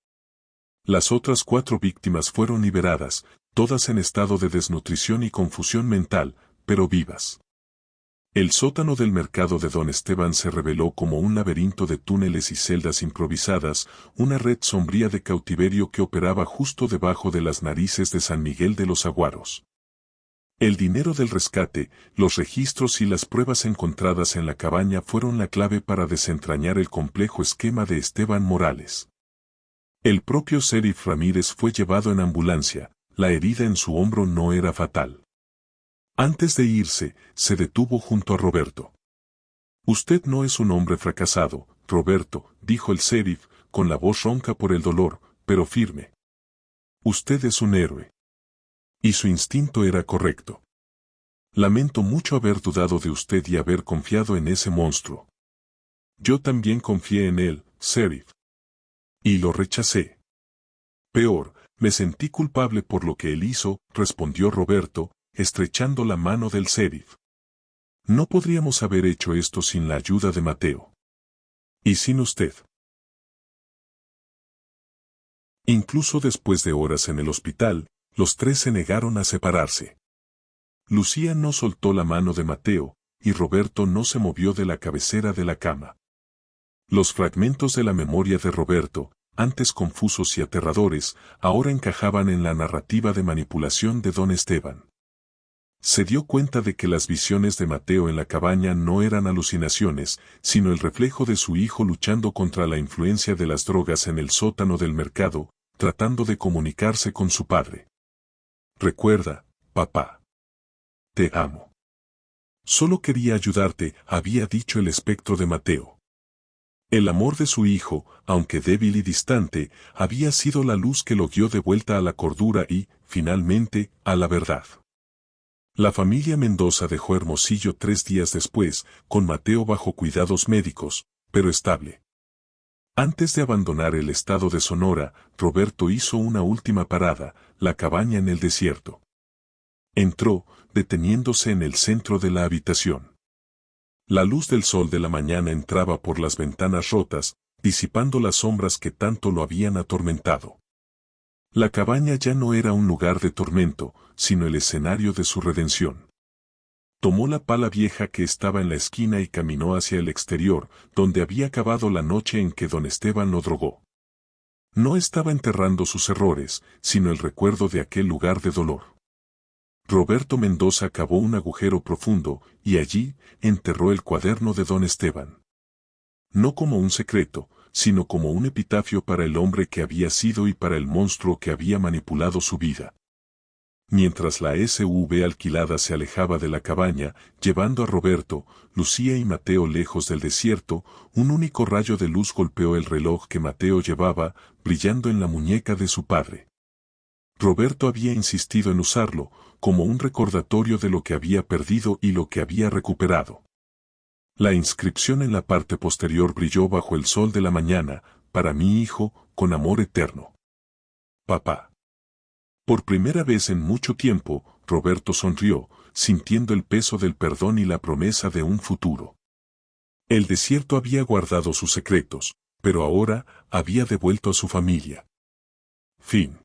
Las otras 4 víctimas fueron liberadas, todas en estado de desnutrición y confusión mental, pero vivas. El sótano del mercado de Don Esteban se reveló como un laberinto de túneles y celdas improvisadas, una red sombría de cautiverio que operaba justo debajo de las narices de San Miguel de los Aguaros. El dinero del rescate, los registros y las pruebas encontradas en la cabaña fueron la clave para desentrañar el complejo esquema de Esteban Morales. El propio sheriff Ramírez fue llevado en ambulancia, la herida en su hombro no era fatal. Antes de irse, se detuvo junto a Roberto. Usted no es un hombre fracasado, Roberto, dijo el sheriff, con la voz ronca por el dolor, pero firme. Usted es un héroe. Y su instinto era correcto. Lamento mucho haber dudado de usted y haber confiado en ese monstruo. Yo también confié en él, sheriff. Y lo rechacé. Peor, me sentí culpable por lo que él hizo, respondió Roberto, estrechando la mano del sheriff. No podríamos haber hecho esto sin la ayuda de Mateo. Y sin usted. Incluso después de horas en el hospital, los 3 se negaron a separarse. Lucía no soltó la mano de Mateo, y Roberto no se movió de la cabecera de la cama. Los fragmentos de la memoria de Roberto, antes confusos y aterradores, ahora encajaban en la narrativa de manipulación de Don Esteban. Se dio cuenta de que las visiones de Mateo en la cabaña no eran alucinaciones, sino el reflejo de su hijo luchando contra la influencia de las drogas en el sótano del mercado, tratando de comunicarse con su padre. Recuerda, papá. Te amo. Solo quería ayudarte, había dicho el espectro de Mateo. El amor de su hijo, aunque débil y distante, había sido la luz que lo guió de vuelta a la cordura y, finalmente, a la verdad. La familia Mendoza dejó Hermosillo 3 días después, con Mateo bajo cuidados médicos, pero estable. Antes de abandonar el estado de Sonora, Roberto hizo una última parada, la cabaña en el desierto. Entró, deteniéndose en el centro de la habitación. La luz del sol de la mañana entraba por las ventanas rotas, disipando las sombras que tanto lo habían atormentado. La cabaña ya no era un lugar de tormento, sino el escenario de su redención. Tomó la pala vieja que estaba en la esquina y caminó hacia el exterior, donde había acabado la noche en que Don Esteban lo drogó. No estaba enterrando sus errores, sino el recuerdo de aquel lugar de dolor. Roberto Mendoza cavó un agujero profundo, y allí enterró el cuaderno de Don Esteban. No como un secreto, sino como un epitafio para el hombre que había sido y para el monstruo que había manipulado su vida. Mientras la SUV alquilada se alejaba de la cabaña, llevando a Roberto, Lucía y Mateo lejos del desierto, un único rayo de luz golpeó el reloj que Mateo llevaba, brillando en la muñeca de su padre. Roberto había insistido en usarlo, como un recordatorio de lo que había perdido y lo que había recuperado. La inscripción en la parte posterior brilló bajo el sol de la mañana, para mi hijo, con amor eterno. Papá. Por primera vez en mucho tiempo, Roberto sonrió, sintiendo el peso del perdón y la promesa de un futuro. El desierto había guardado sus secretos, pero ahora había devuelto a su familia. Fin.